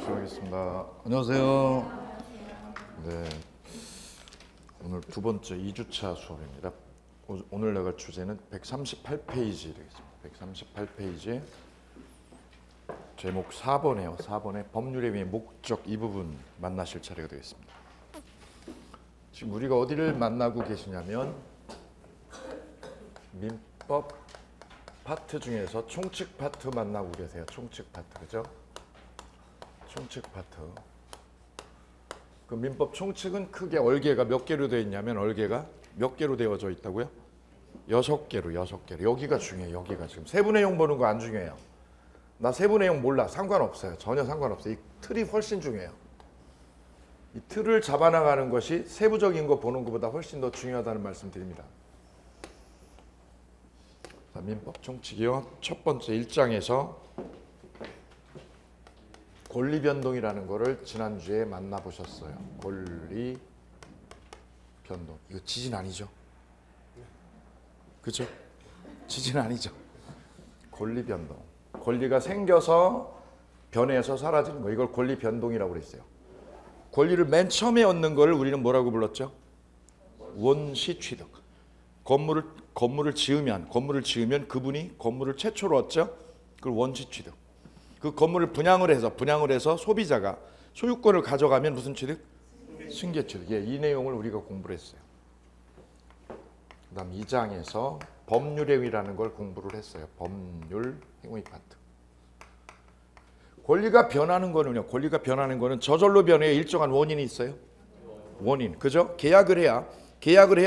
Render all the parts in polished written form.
시작하겠습니다. 안녕하세요. 네, 오늘 두 번째 2주차 수업입니다. 오늘 나갈 주제는 138페이지 되겠습니다. 138페이지에 제목 4번이에요. 4번에 법률의 위의 목적 이 부분 만나실 차례가 되겠습니다. 지금 우리가 어디를 만나고 계시냐면 민법 파트 중에서 총칙 파트 만나고 계세요. 총칙 파트, 그죠? 총칙 파트. 그 민법 총칙은 크게 얼개가 몇 개로 되어 있냐면 얼개가 몇 개로 되어져 있다고요? 6개로. 여기가 중요해요. 여기가 지금 세부 내용 보는 거 안 중요해요. 나 세부 내용 몰라. 상관없어요. 전혀 상관없어요. 이 틀이 훨씬 중요해요. 이 틀을 잡아나가는 것이 세부적인 거 보는 것보다 훨씬 더 중요하다는 말씀 드립니다. 자, 민법 총칙이요. 첫 번째 1장에서 권리 변동이라는 거를 지난주에 만나보셨어요. 권리 변동. 이거 지진 아니죠? 그죠? 지진 아니죠? 권리 변동. 권리가 생겨서 변해서 사라지는 거. 이걸 권리 변동이라고 그랬어요. 권리를 맨 처음에 얻는 걸 우리는 뭐라고 불렀죠? 원시 취득. 건물을 지으면 그분이 건물을 최초로 얻죠? 그걸 원시 취득. 그 건물을 분양을 해서 소비자가 소유권을 가져가면 무슨 취득? 승계 취득. 예, 이 내용을 우리가 공부를 했어요. 그다음 2장에서 법률 행위라는 걸 공부를 했어요. 법률 행위 파트. 권리가 변하는 거는 저절로 변해요. 일정한 원인이 있어요. 원인. 그죠? 계약을 해야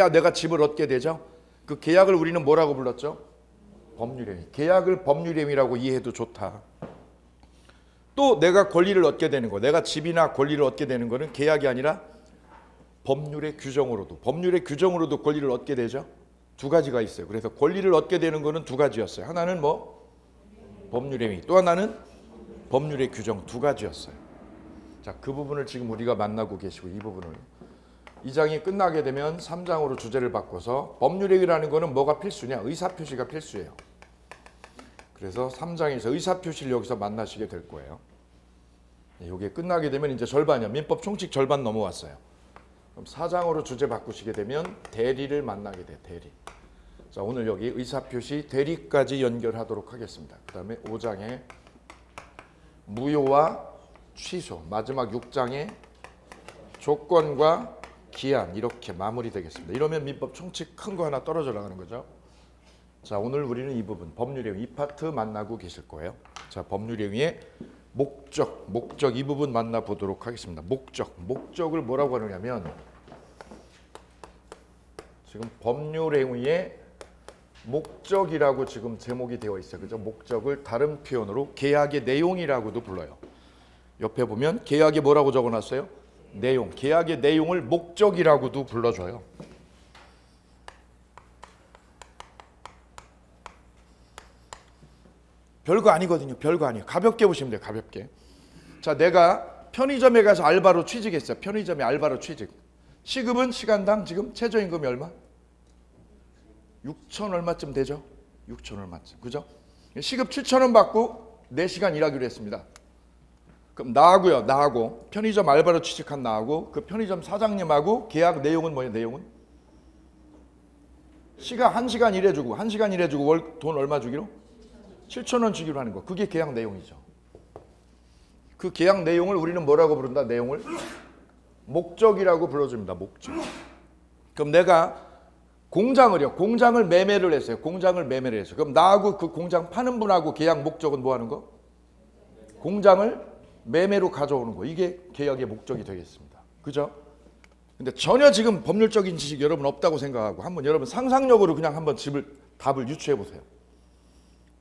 내가 집을 얻게 되죠. 그 계약을 우리는 뭐라고 불렀죠? 법률 행위. 계약을 법률 행위라고 이해해도 좋다. 또 내가 권리를 얻게 되는 거, 내가 집이나 권리를 얻게 되는 거는 계약이 아니라 법률의 규정으로도 권리를 얻게 되죠. 두 가지가 있어요. 그래서 권리를 얻게 되는 거는 두 가지였어요. 하나는 뭐? 법률의 행위. 또 하나는 법률의 규정. 두 가지였어요. 자, 그 부분을 지금 우리가 만나고 계시고 이 부분을 2장이 끝나게 되면 3장으로 주제를 바꿔서 법률의 행위라는 거는 뭐가 필수냐? 의사표시가 필수예요. 그래서 3장에서 의사표시를 여기서 만나시게 될 거예요. 이게 끝나게 되면 이제 절반이요. 민법 총칙 절반 넘어왔어요. 그럼 4장으로 주제 바꾸시게 되면 대리를 만나게 돼요. 대리. 자, 오늘 여기 의사표시 대리까지 연결하도록 하겠습니다. 그 다음에 5장에 무효와 취소, 마지막 6장에 조건과 기한 이렇게 마무리되겠습니다. 이러면 민법 총칙 큰 거 하나 떨어져 나가는 거죠. 자, 오늘 우리는 이 부분 법률 행위 이 파트 만나고 계실 거예요. 자, 법률 행위의 목적 이 부분 만나보도록 하겠습니다. 목적을 뭐라고 하느냐면 지금 법률 행위의 목적이라고 지금 제목이 되어 있어요. 그죠? 목적을 다른 표현으로 계약의 내용이라고도 불러요. 옆에 보면 계약에 뭐라고 적어놨어요? 내용. 계약의 내용을 목적이라고도 불러줘요. 별거 아니거든요. 별거 아니에요. 가볍게 보시면 돼요. 가볍게. 자, 내가 편의점에 가서 알바로 취직했어요. 편의점에 알바로 취직. 시급은 시간당 지금 최저임금이 얼마? 6천 얼마쯤 되죠? 6천 얼마쯤. 그죠? 시급 7,000원 받고 4시간 일하기로 했습니다. 그럼 나하고 편의점 알바로 취직한 나하고 그 편의점 사장님하고 계약 내용은 뭐예요? 내용은? 1시간 일해주고 월 돈 얼마 주기로? 7,000원 주기로 하는 거. 그게 계약 내용이죠. 그 계약 내용을 우리는 뭐라고 부른다? 내용을 목적이라고 불러줍니다. 목적. 그럼 내가 공장을 매매를 했어요. 그럼 나하고 그 공장 파는 분하고 계약 목적은 뭐 하는 거? 공장을 매매로 가져오는 거. 이게 계약의 목적이 되겠습니다. 그죠? 근데 전혀 지금 법률적인 지식 여러분 없다고 생각하고 한번 여러분 상상력으로 그냥 한번 답을 유추해 보세요.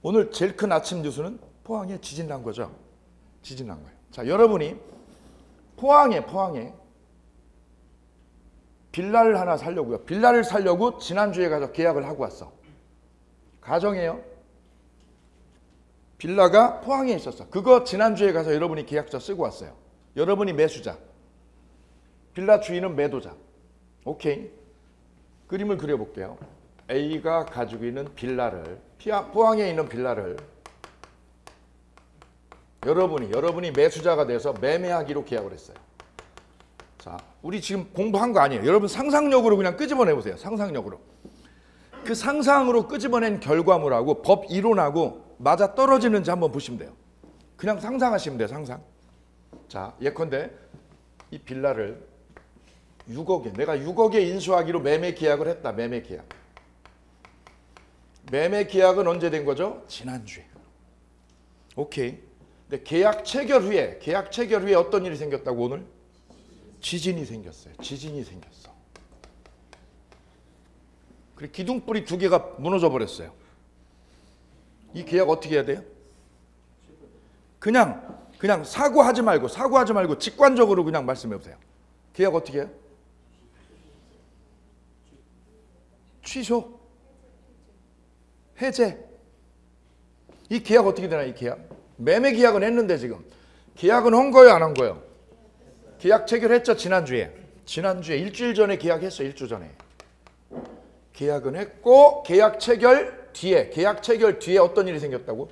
오늘 제일 큰 아침 뉴스는 포항에 지진 난 거죠. 지진 난 거예요. 자, 여러분이 포항에 빌라를 하나 살려고요. 빌라를 살려고 지난주에 가서 계약을 하고 왔어. 가정이에요. 빌라가 포항에 있었어. 그거 지난주에 가서 여러분이 계약서 쓰고 왔어요. 여러분이 매수자. 빌라 주인은 매도자. 오케이. 그림을 그려볼게요. A가 가지고 있는 빌라를 포항에 있는 빌라를 여러분이 매수자가 돼서 매매하기로 계약을 했어요. 자, 우리 지금 공부한 거 아니에요. 여러분 상상력으로 그냥 끄집어내 보세요. 상상력으로. 그 상상으로 끄집어낸 결과물하고 법 이론하고 맞아 떨어지는지 한번 보시면 돼요. 그냥 상상하시면 돼요. 상상. 자, 예컨대 이 빌라를 6억에 내가 6억에 인수하기로 매매 계약을 했다. 매매 계약. 매매 계약은 언제 된 거죠? 지난주에. 오케이. 근데 계약 체결 후에 어떤 일이 생겼다고 오늘? 지진이 생겼어요. 지진이 생겼어. 그리고 기둥뿌리 2개가 무너져 버렸어요. 이 계약 어떻게 해야 돼요? 그냥 사고하지 말고 직관적으로 그냥 말씀해 보세요. 계약 어떻게 해요? 취소, 해제. 이 계약 어떻게 되나? 이 계약 매매 계약은 했는데 지금 계약은 한 거예요, 안 한 거예요? 계약 체결했죠. 지난주에 일주일 전에 계약했어요. 일주 전에 계약은 했고 계약 체결 뒤에 어떤 일이 생겼다고?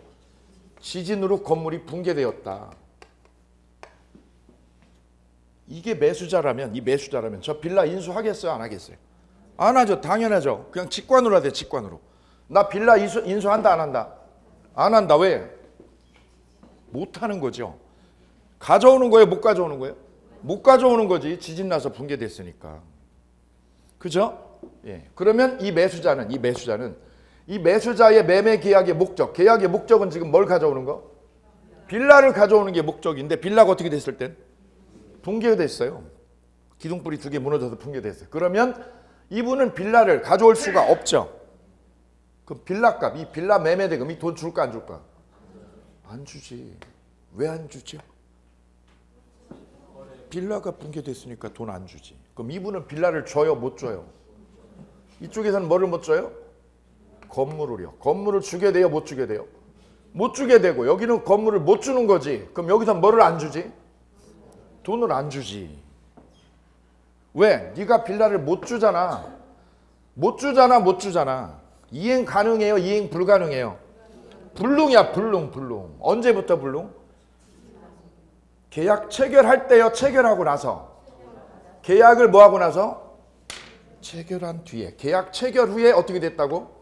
지진으로 건물이 붕괴되었다. 이게 매수자라면 저 빌라 인수하겠어요? 안 하겠어요? 안 하죠. 당연하죠. 그냥 직관으로 하세요. 직관으로. 나 빌라 인수한다 안 한다? 안 한다. 왜? 못 하는 거죠. 가져오는 거예요? 못 가져오는 거예요? 못 가져오는 거지. 지진 나서 붕괴됐으니까. 그죠? 예. 그러면 이 매수자는 이 매수자의 매매 계약의 목적은 지금 뭘 가져오는 거? 빌라를 가져오는 게 목적인데 빌라가 어떻게 됐을 땐? 붕괴됐어요. 기둥뿌리 2개 무너져서 붕괴됐어요. 그러면 이분은 빌라를 가져올 수가 없죠. 그럼 빌라값, 이 빌라 매매 대금이 돈 줄까 안 줄까? 안 주지. 왜 안 주죠? 빌라가 붕괴됐으니까 돈 안 주지. 그럼 이분은 빌라를 줘요, 못 줘요? 이쪽에서는 뭐를 못 줘요? 건물을요. 건물을 주게 돼요, 못 주게 돼요? 못 주게 되고 여기는 건물을 못 주는 거지. 그럼 여기서 뭐를 안 주지? 돈을 안 주지. 왜? 네가 빌라를 못 주잖아. 못 주잖아. 이행 가능해요? 이행 불가능해요? 불능이야. 불능. 언제부터 불능? 계약 체결할 때요. 체결하고 나서. 계약을 뭐 하고 나서? 체결한 뒤에. 계약 체결 후에 어떻게 됐다고?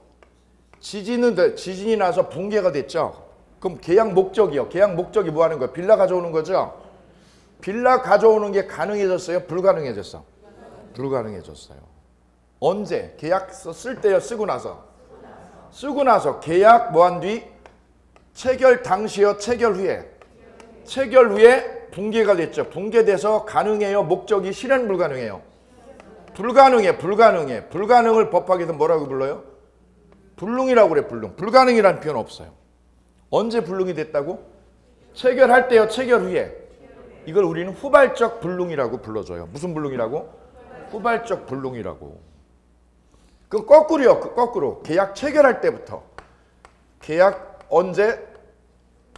지진이 나서 붕괴가 됐죠. 그럼 계약 목적이요. 계약 목적이 뭐 하는 거예요? 빌라 가져오는 거죠. 빌라 가져오는 게 가능해졌어요? 불가능해졌어? 불가능해졌어요. 언제? 계약서 쓸 때요? 쓰고 나서? 쓰고 나서. 계약 뭐 한 뒤? 체결 당시요? 체결 후에? 체결 후에 붕괴가 됐죠. 붕괴돼서 가능해요? 목적이 실현 불가능해요? 불가능해. 불가능을 법학에서 뭐라고 불러요? 불능이라고 그래. 불가능이라는 표현 없어요. 언제 불능이 됐다고? 체결할 때요? 체결 후에? 이걸 우리는 후발적 불능이라고 불러줘요. 무슨 불능이라고? 후발적 불능이라고. 그 거꾸로요. 거꾸로. 계약 체결할 때부터. 계약 언제?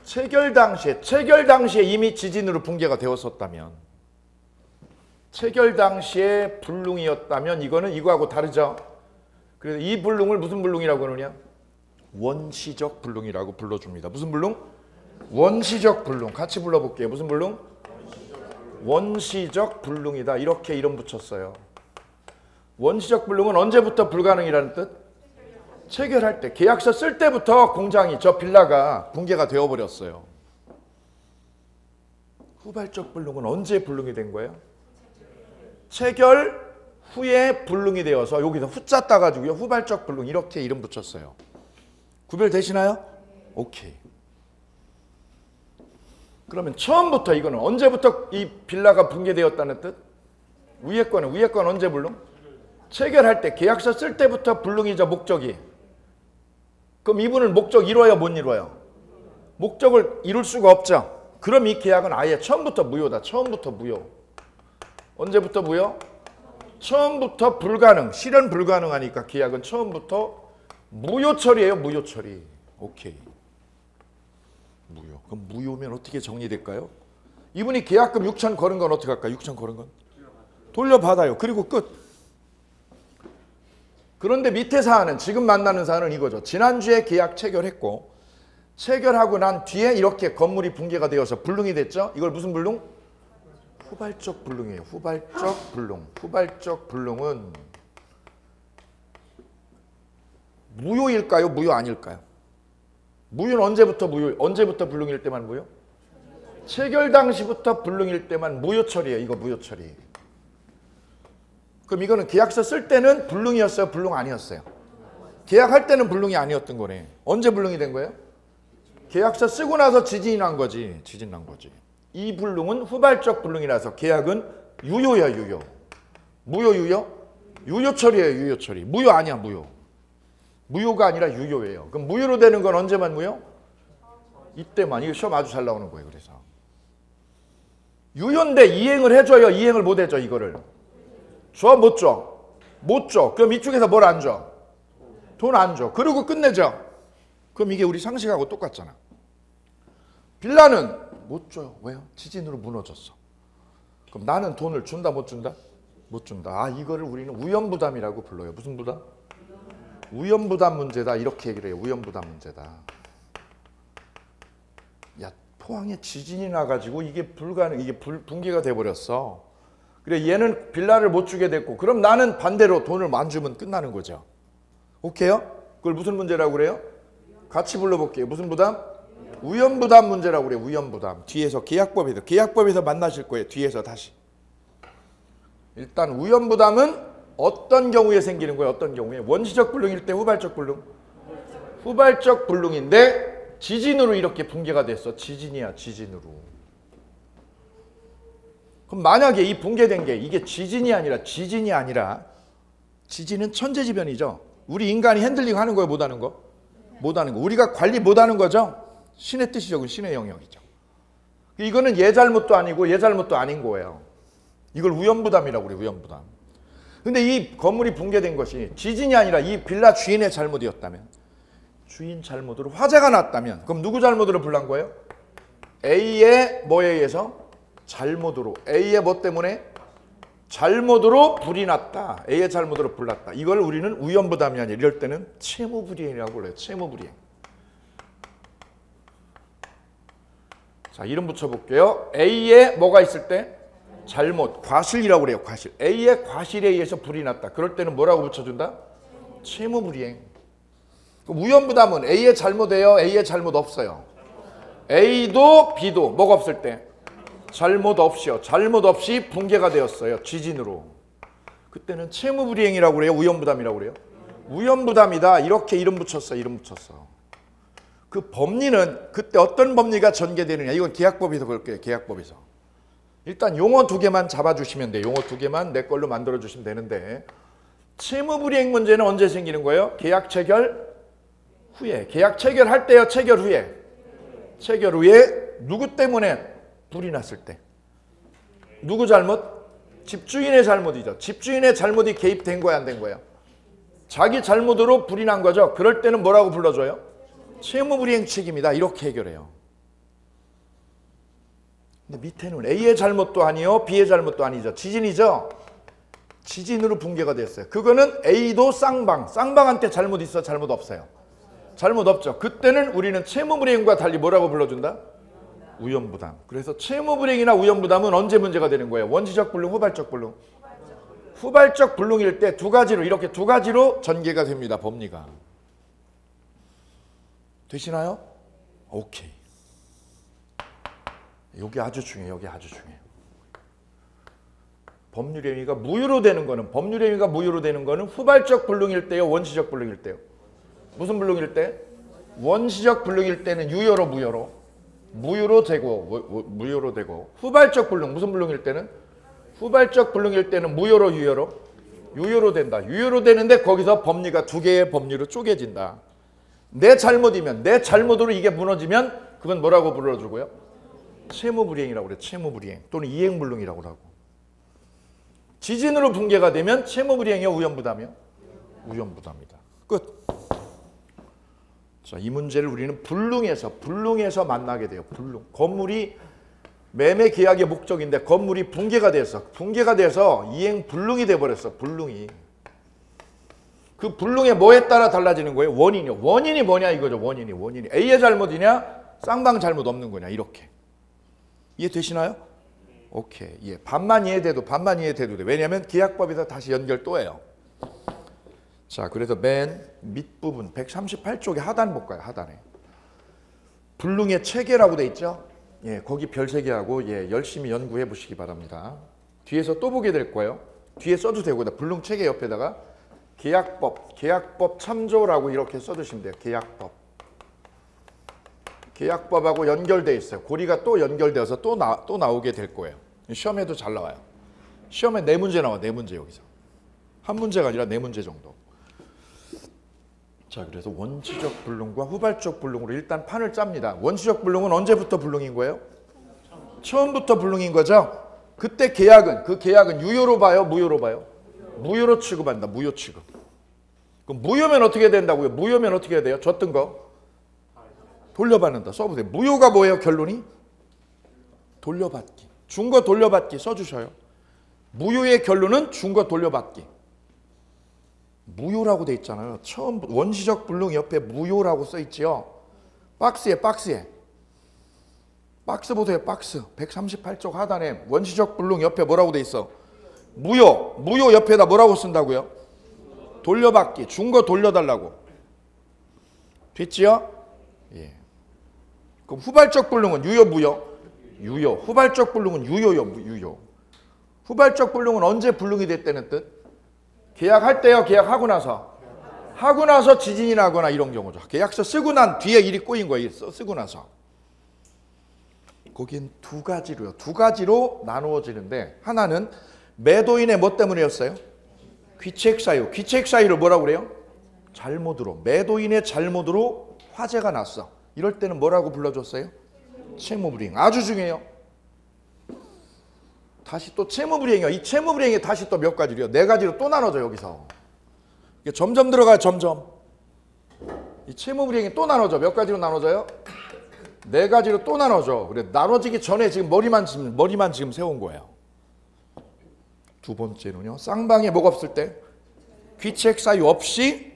체결 당시에 이미 지진으로 붕괴가 되었었다면, 체결 당시에 불능이었다면 이거는 이거하고 다르죠. 그래서 이 불능을 무슨 불능이라고 하느냐? 원시적 불능이라고 불러줍니다. 무슨 불능? 원시적 불능. 같이 불러볼게요. 무슨 불능? 원시적 불능이다. 이렇게 이름 붙였어요. 원시적 불능은 언제부터 불가능이라는 뜻? 체결할 때. 계약서 쓸 때부터 공장이, 저 빌라가 붕괴가 되어버렸어요. 후발적 불능은 언제 불능이 된 거예요? 체결 후에 불능이 되어서 여기서 후자 따가지고요. 후발적 불능 이렇게 이름 붙였어요. 구별되시나요? 오케이. 그러면 처음부터 이거는 언제부터 이 빌라가 붕괴되었다는 뜻? 위에 건 언제 불능? 체결할 때, 계약서 쓸 때부터 불능이죠. 목적이. 그럼 이분은 목적 이뤄요, 못 이뤄요? 목적을 이룰 수가 없죠. 그럼 이 계약은 아예 처음부터 무효다. 처음부터 무효. 언제부터 무효? 처음부터 불가능. 실현 불가능하니까 계약은 처음부터 무효 처리예요. 무효 처리. 오케이. 무효. 그럼 무효면 어떻게 정리될까요? 이분이 계약금 6천 걸은 건 어떻게 할까요? 6천 걸은 건? 돌려받아요. 그리고 끝. 그런데 밑에 사안은, 지금 만나는 사안은 이거죠. 지난주에 계약 체결했고 체결하고 난 뒤에 이렇게 건물이 붕괴가 되어서 불능이 됐죠. 이걸 무슨 불능? 후발적 불능이에요. 후발적 불능. 후발적 불능은 무효일까요? 무효 아닐까요? 무효는 언제부터 무효? 언제부터 불능일 때만 무효? 체결 당시부터 불능일 때만 무효 처리예요. 이거 무효 처리. 그럼 이거는 계약서 쓸 때는 불능이었어요? 불능 아니었어요? 계약할 때는 불능이 아니었던 거네. 언제 불능이 된 거예요? 계약서 쓰고 나서 지진이 난 거지. 지진 난 거지. 이 불능은 후발적 불능이라서 계약은 유효야, 유효. 무효, 유효? 유효 처리예요, 유효 처리. 무효 아니야, 무효. 무효가 아니라 유효예요. 그럼 무효로 되는 건 언제만 무효? 이때만. 이거 시험 아주 잘 나오는 거예요. 그래서 유효인데 이행을 해줘요, 이행을 못 해줘. 이거를 줘, 못 줘? 못 줘. 그럼 이쪽에서 뭘 안 줘? 돈 안 줘. 그리고 끝내죠. 그럼 이게 우리 상식하고 똑같잖아. 빌라는 못 줘요. 왜요? 지진으로 무너졌어. 그럼 나는 돈을 준다, 못 준다? 못 준다. 아, 이거를 우리는 우연부담이라고 불러요. 무슨 부담? 우연부담 문제다. 이렇게 얘기를 해요. 우연부담 문제다. 야, 포항에 지진이 나가지고 이게 이게 붕괴가 돼버렸어. 그래, 얘는 빌라를 못 주게 됐고, 그럼 나는 반대로 돈을 안 주면 끝나는 거죠. 오케이요? 그걸 무슨 문제라고 그래요? 같이 불러볼게요. 무슨 부담? 우연부담 문제라고 그래요. 우연부담. 뒤에서 계약법에서 만나실 거예요. 뒤에서 다시. 일단 우연부담은 어떤 경우에 생기는 거예요? 어떤 경우에? 원시적 불능일 때, 후발적 불능? 후발적 불능인데 지진으로 이렇게 붕괴가 됐어. 지진이야, 지진으로. 그럼 만약에 이 붕괴된 게 이게 지진이 아니라 지진은 천재지변이죠. 우리 인간이 핸들링 하는 거예요? 못하는 거? 못하는 거. 우리가 관리 못하는 거죠? 신의 뜻이죠. 신의 영역이죠. 이거는 얘 잘못도 아니고 얘 잘못도 아닌 거예요. 이걸 우연부담이라고 그래요. 우연부담. 근데 이 건물이 붕괴된 것이 지진이 아니라 이 빌라 주인의 잘못이었다면, 주인 잘못으로 화재가 났다면, 그럼 누구 잘못으로 불난 거예요? A의 뭐에 의해서? 잘못으로. A의 뭐 때문에? 잘못으로 불이 났다. A의 잘못으로 불났다. 이걸 우리는 우연부담이 아니라 이럴 때는 채무불이행이라고 불러요. 채무불이행. 자, 이름 붙여볼게요. A의 뭐가 있을 때? 잘못, 과실이라고 그래요. 과실. A의 과실에 의해서 불이 났다. 그럴 때는 뭐라고 붙여준다? 채무불이행. 우연부담은 A의 잘못이에요? A의 잘못 없어요? A도 B도 뭐가 없을 때? 잘못 없이요. 잘못 없이 붕괴가 되었어요. 지진으로. 그때는 채무불이행이라고 그래요? 우연부담이라고 그래요? 우연부담이다. 이렇게 이름 붙였어. 이름 붙였어. 그 법리는 그때 어떤 법리가 전개되느냐. 이건 계약법에서 그럴 거예요. 계약법에서. 일단 용어 두 개만 잡아주시면 돼요. 용어 두 개만 내 걸로 만들어주시면 되는데, 채무불이행 문제는 언제 생기는 거예요? 계약 체결 후에. 계약 체결할 때요? 체결 후에? 체결 후에. 누구 때문에 불이 났을 때? 누구 잘못? 집주인의 잘못이죠. 집주인의 잘못이 개입된 거야, 안 된 거야? 자기 잘못으로 불이 난 거죠. 그럴 때는 뭐라고 불러줘요? 채무불이행 책임이다. 이렇게 해결해요. 근데 밑에는 A의 잘못도 아니요, B의 잘못도 아니죠. 지진이죠. 지진으로 붕괴가 됐어요. 그거는 A도 쌍방한테 잘못 있어, 잘못 없어요? 잘못 없죠. 그때는 우리는 채무불이행과 달리 뭐라고 불러준다? 우연부담. 그래서 채무불이행이나 우연부담은 언제 문제가 되는 거예요? 원시적 불능, 후발적 불능? 후발적 불능일 때 두 가지로, 이렇게 두 가지로 전개가 됩니다. 법리가. 되시나요? 오케이. 여기 아주 중요해요. 여기 아주 중요해요. 법률의 의미가 무효로 되는 거는, 법률의 의미가 무효로 되는 거는 후발적 불능일 때요, 원시적 불능일 때요? 무슨 불능일 때? 원시적 불능일 때는 유효로 무효로? 무효로 되고, 무효로 되고. 후발적 불능, 무슨 불능일 때는? 후발적 불능일 때는 무효로 유효로? 유효로 된다. 유효로 되는데 거기서 법리가 두 개의 법리로 쪼개진다. 내 잘못이면, 내 잘못으로 이게 무너지면 그건 뭐라고 불러주고요? 채무불이행이라고 그래요. 채무불이행. 또는 이행불능이라고 하고. 지진으로 붕괴가 되면 채무불이행이요, 우연부담이요? 우연부담이다. 끝. 자, 이 문제를 우리는 불능에서 만나게 돼요. 불능. 건물이 매매 계약의 목적인데 건물이 붕괴가 돼서 이행불능이 돼버렸어. 불능이. 그 불능의 뭐에 따라 달라지는 거예요? 원인이요. 원인이 뭐냐 이거죠. 원인이 A의 잘못이냐 쌍방 잘못 없는 거냐 이렇게. 이해되시나요? 오케이. 예. 반만 이해돼도 돼. 왜냐하면 계약법에서 다시 연결 또 해요. 자, 그래서 맨 밑부분 138쪽에 하단 볼까요? 하단에. 불능의 체계라고 돼 있죠? 예, 거기 별 3개하고 예, 열심히 연구해 보시기 바랍니다. 뒤에서 또 보게 될 거예요. 뒤에 써도 되고 불능 체계 옆에다가 계약법 참조라고 이렇게 써두시면 돼요. 계약법하고 연결돼 있어요. 고리가 또 연결되어서 또 나오게 될 거예요. 시험에도 잘 나와요. 시험에 4문제 나와. 4문제 여기서. 한 문제가 아니라 4문제 정도. 자, 그래서 원시적 불능과 후발적 불능으로 일단 판을 짭니다. 원시적 불능은 언제부터 불능인 거예요? 처음부터 불능인 거죠. 그때 그 계약은 유효로 봐요, 무효로 봐요? 무효로 취급한다. 무효 취급. 그럼 무효면 어떻게 된다고요? 무효면 어떻게 해야 돼요? 줬던 거 돌려받는다. 써보세요. 무효가 뭐예요? 결론이? 돌려받기. 준 거 돌려받기 써주셔요. 무효의 결론은 준 거 돌려받기. 무효라고 돼 있잖아요. 처음 원시적 불능 옆에 무효라고 써 있지요. 박스 보세요. 박스 138쪽 하단에 원시적 불능 옆에 뭐라고 돼 있어? 무효 옆에다 뭐라고 쓴다고요? 돌려받기. 준 거 돌려달라고. 됐지요? 예. 그럼 후발적 불능은 유효 무효? 유효. 후발적 불능은 유효. 후발적 불능은 언제 불능이 됐다는 뜻? 계약할 때요, 계약하고 나서. 하고 나서 지진이 나거나 이런 경우죠. 계약서 쓰고 난 뒤에 일이 꼬인 거예요. 쓰고 나서. 거긴 두 가지로 나누어지는데 하나는 매도인의 뭐 때문이었어요? 귀책 사유. 뭐라고 그래요? 잘못으로. 매도인의 잘못으로 화재가 났어. 이럴 때는 뭐라고 불러줬어요? 채무불이행. 아주 중요해요. 다시 또 채무불이행이요. 이 채무불이행이 다시 또 몇 가지로요? 4가지로 또 나눠져 여기서. 이게 점점 들어가요. 점점. 이 채무불이행이 또 나눠져. 몇 가지로 나눠져요? 4가지로 또 나눠져. 그래 나눠지기 전에 지금 머리만 지금 세운 거예요. 두 번째는요. 쌍방에 뭐가 없을 때? 귀책 사유 없이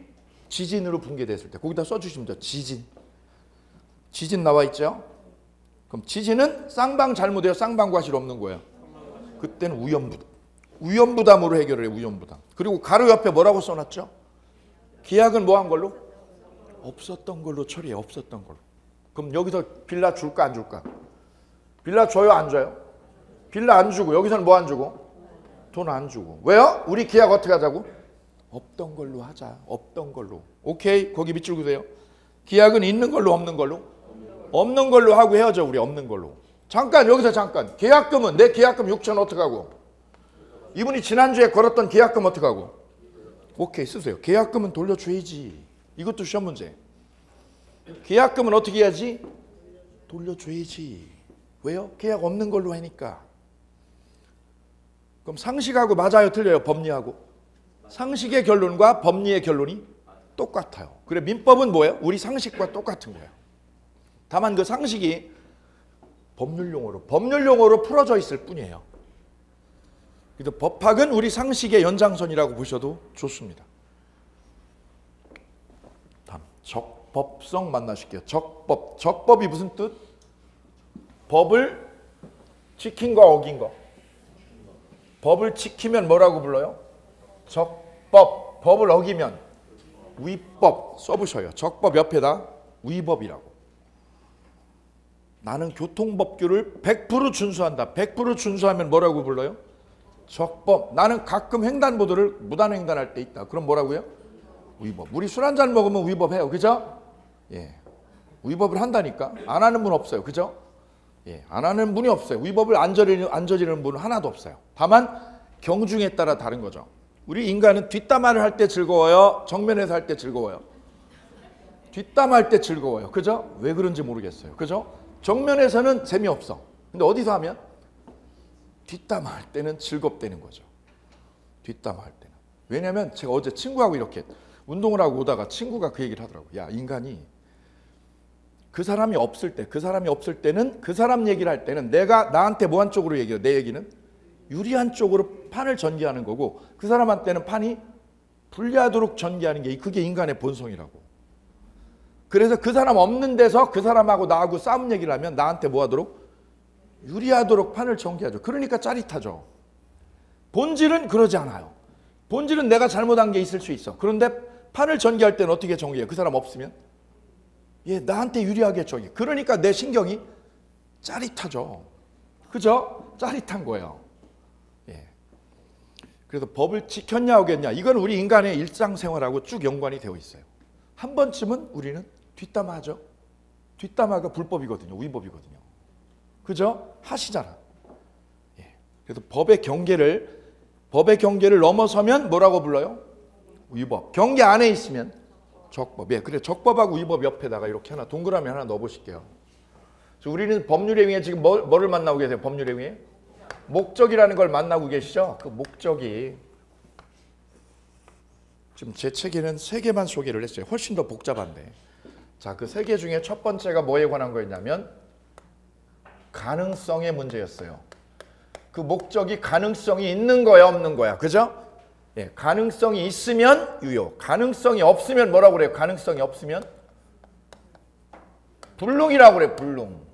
지진으로 붕괴됐을 때. 거기다 써주시면 돼요. 지진 나와 있죠? 그럼 지진은 쌍방 잘못이에요. 쌍방 과실 없는 거예요. 그때는 우연부담으로 해결을 해요. 우연부담. 그리고 가로 옆에 뭐라고 써놨죠? 계약은 뭐 한 걸로? 없었던 걸로 처리해. 없었던 걸로. 그럼 여기서 빌라 줄까 안 줄까? 빌라 줘요 안 줘요? 빌라 안 주고 여기서는 뭐 안 주고? 돈 안 주고. 왜요? 우리 계약 어떻게 하자고? 없던 걸로 하자. 없던 걸로. 오케이. 거기 밑줄 그세요. 계약은 있는 걸로 없는 걸로? 없는 걸로 하고 헤어져. 우리 없는 걸로. 여기서 잠깐. 계약금은 내 계약금 6천 어떡하고? 이분이 지난주에 걸었던 계약금 어떡하고? 오케이 쓰세요. 계약금은 돌려줘야지. 이것도 시험 문제. 계약금은 어떻게 해야지? 돌려줘야지. 왜요? 계약 없는 걸로 하니까. 그럼 상식하고 맞아요? 틀려요? 법리하고? 상식의 결론과 법리의 결론이 똑같아요. 그래 민법은 뭐예요? 우리 상식과 똑같은 거예요. 다만 그 상식이 법률용어로 풀어져 있을 뿐이에요. 그래서 법학은 우리 상식의 연장선이라고 보셔도 좋습니다. 다음 적법성 만나실게요. 적법이 무슨 뜻? 법을 지킨 거 어긴 거. 법을 지키면 뭐라고 불러요? 적법. 법을 어기면 위법 써보셔요. 적법 옆에다 위법이라고. 나는 교통법규를 100% 준수한다. 100% 준수하면 뭐라고 불러요? 적법. 나는 가끔 횡단보도를 무단횡단할 때 있다. 그럼 뭐라고요? 위법. 우리 술 한잔 먹으면 위법해요. 그죠? 예. 위법을 한다니까. 안 하는 분 없어요. 그죠? 예. 안 하는 분이 없어요. 위법을 안 저지르는 분은 하나도 없어요. 다만 경중에 따라 다른 거죠. 우리 인간은 뒷담화를 할 때 즐거워요? 정면에서 할 때 즐거워요? 뒷담화할 때 즐거워요. 그죠? 왜 그런지 모르겠어요. 그죠? 정면에서는 재미없어. 근데 어디서 하면? 뒷담화할 때는 즐겁다는 거죠. 뒷담화할 때는. 왜냐면 제가 어제 친구하고 이렇게 운동을 하고 오다가 친구가 그 얘기를 하더라고요. 야, 인간이 그 사람이 없을 때는 그 사람 얘기를 할 때는 내가 나한테 뭐한 쪽으로 얘기해요. 내 얘기는 유리한 쪽으로 판을 전개하는 거고 그 사람한테는 판이 불리하도록 전개하는 게 그게 인간의 본성이라고. 그래서 그 사람 없는 데서 그 사람하고 나하고 싸움 얘기를 하면 나한테 뭐 하도록? 유리하도록 판을 전개하죠. 그러니까 짜릿하죠. 본질은 그러지 않아요. 본질은 내가 잘못한 게 있을 수 있어. 그런데 판을 전개할 때는 어떻게 전개해요? 그 사람 없으면? 예, 나한테 유리하게 전개. 그러니까 내 신경이 짜릿하죠. 그죠? 짜릿한 거예요. 예. 그래서 법을 지켰냐 오겠냐, 이건 우리 인간의 일상생활하고 쭉 연관이 되어 있어요. 한 번쯤은 우리는 뒷담화하죠. 뒷담화가 불법이거든요. 위법이거든요. 그죠? 하시잖아. 예. 그래서 법의 경계를 넘어서면 뭐라고 불러요? 위법. 경계 안에 있으면 적법. 예, 그래 적법하고 위법 옆에다가 이렇게 하나 동그라미 하나 넣어보실게요. 우리는 법률 행위에 지금 뭐를 만나고 계세요? 법률 행위에? 목적이라는 걸 만나고 계시죠? 그 목적이 지금 제 책에는 3개만 소개를 했어요. 훨씬 더 복잡한데. 자, 그 3개 중에 첫 번째가 뭐에 관한 거였냐면 가능성의 문제였어요. 그 목적이 가능성이 있는 거야, 없는 거야. 그죠? 예, 가능성이 있으면 유효. 가능성이 없으면 뭐라고 그래요? 가능성이 없으면 불능이라고 그래요. 불능.